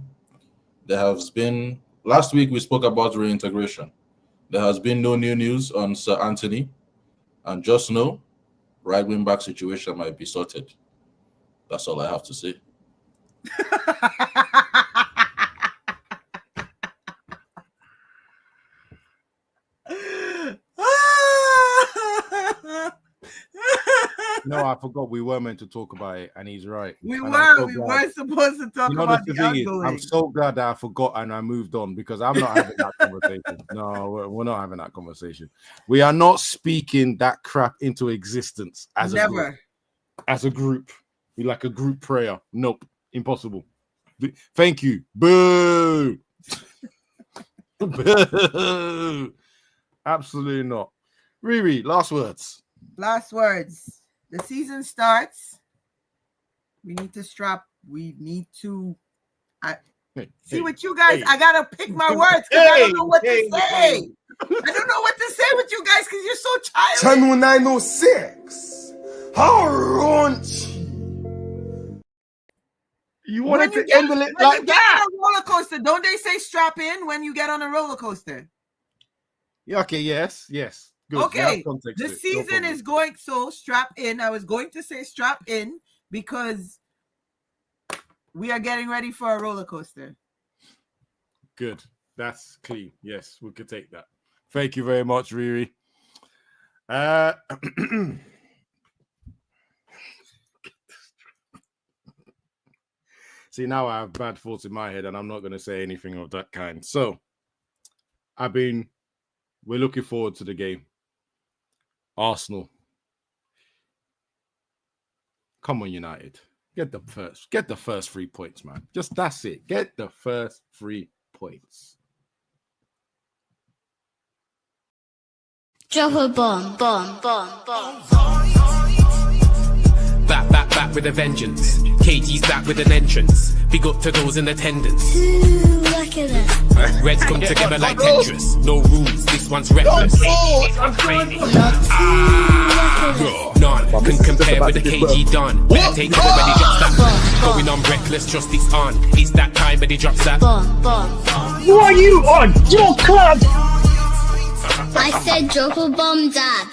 There has been, last week we spoke about reintegration. There has been no new news on Sir Anthony, and just know, right wing back situation might be sorted. That's all I have to say. No, I forgot we were meant to talk about it, and he's right. We were supposed to talk about the ongoing. I'm so glad that I forgot and I moved on because I'm not having that conversation. No, we're not having that conversation. We are not speaking that crap into existence as a group. We like a group prayer. Nope, impossible. Thank you. Boo. Boo. Absolutely not. Riri, last words. Last words. The season starts. We need to strap. We need to see what you guys. I gotta pick my words because I don't know what to say. I don't know what to say with you guys because you're so tired. Channel 906. How raunchy. You wanted to end it like that? On a roller coaster, don't they say strap in when you get on a roller coaster? Yeah. Okay. Yes. Good. Okay, the season is going, so strap in. I was going to say strap in because we are getting ready for a roller coaster. Good. That's clean. Yes, we could take that. Thank you very much, Riri. See, now I have bad thoughts in my head and I'm not going to say anything of that kind. So, we're looking forward to the game. Arsenal. Come on, United. Get the first 3 points, man. Just that's it. Get the first 3 points. Drop a bomb, bomb, bomb, bomb. Back with a vengeance. KG's back with an entrance. Big up to those in attendance. Ooh, look at that. Reds come together like Tetris. No rules, this one's reckless. None can compare with the KG done. Better take it when he drops that. Going on reckless, just it's on. It's that time when he drops that. Bomb, bomb, bomb. Who are you on? Your club! I said drop a bomb, Dad.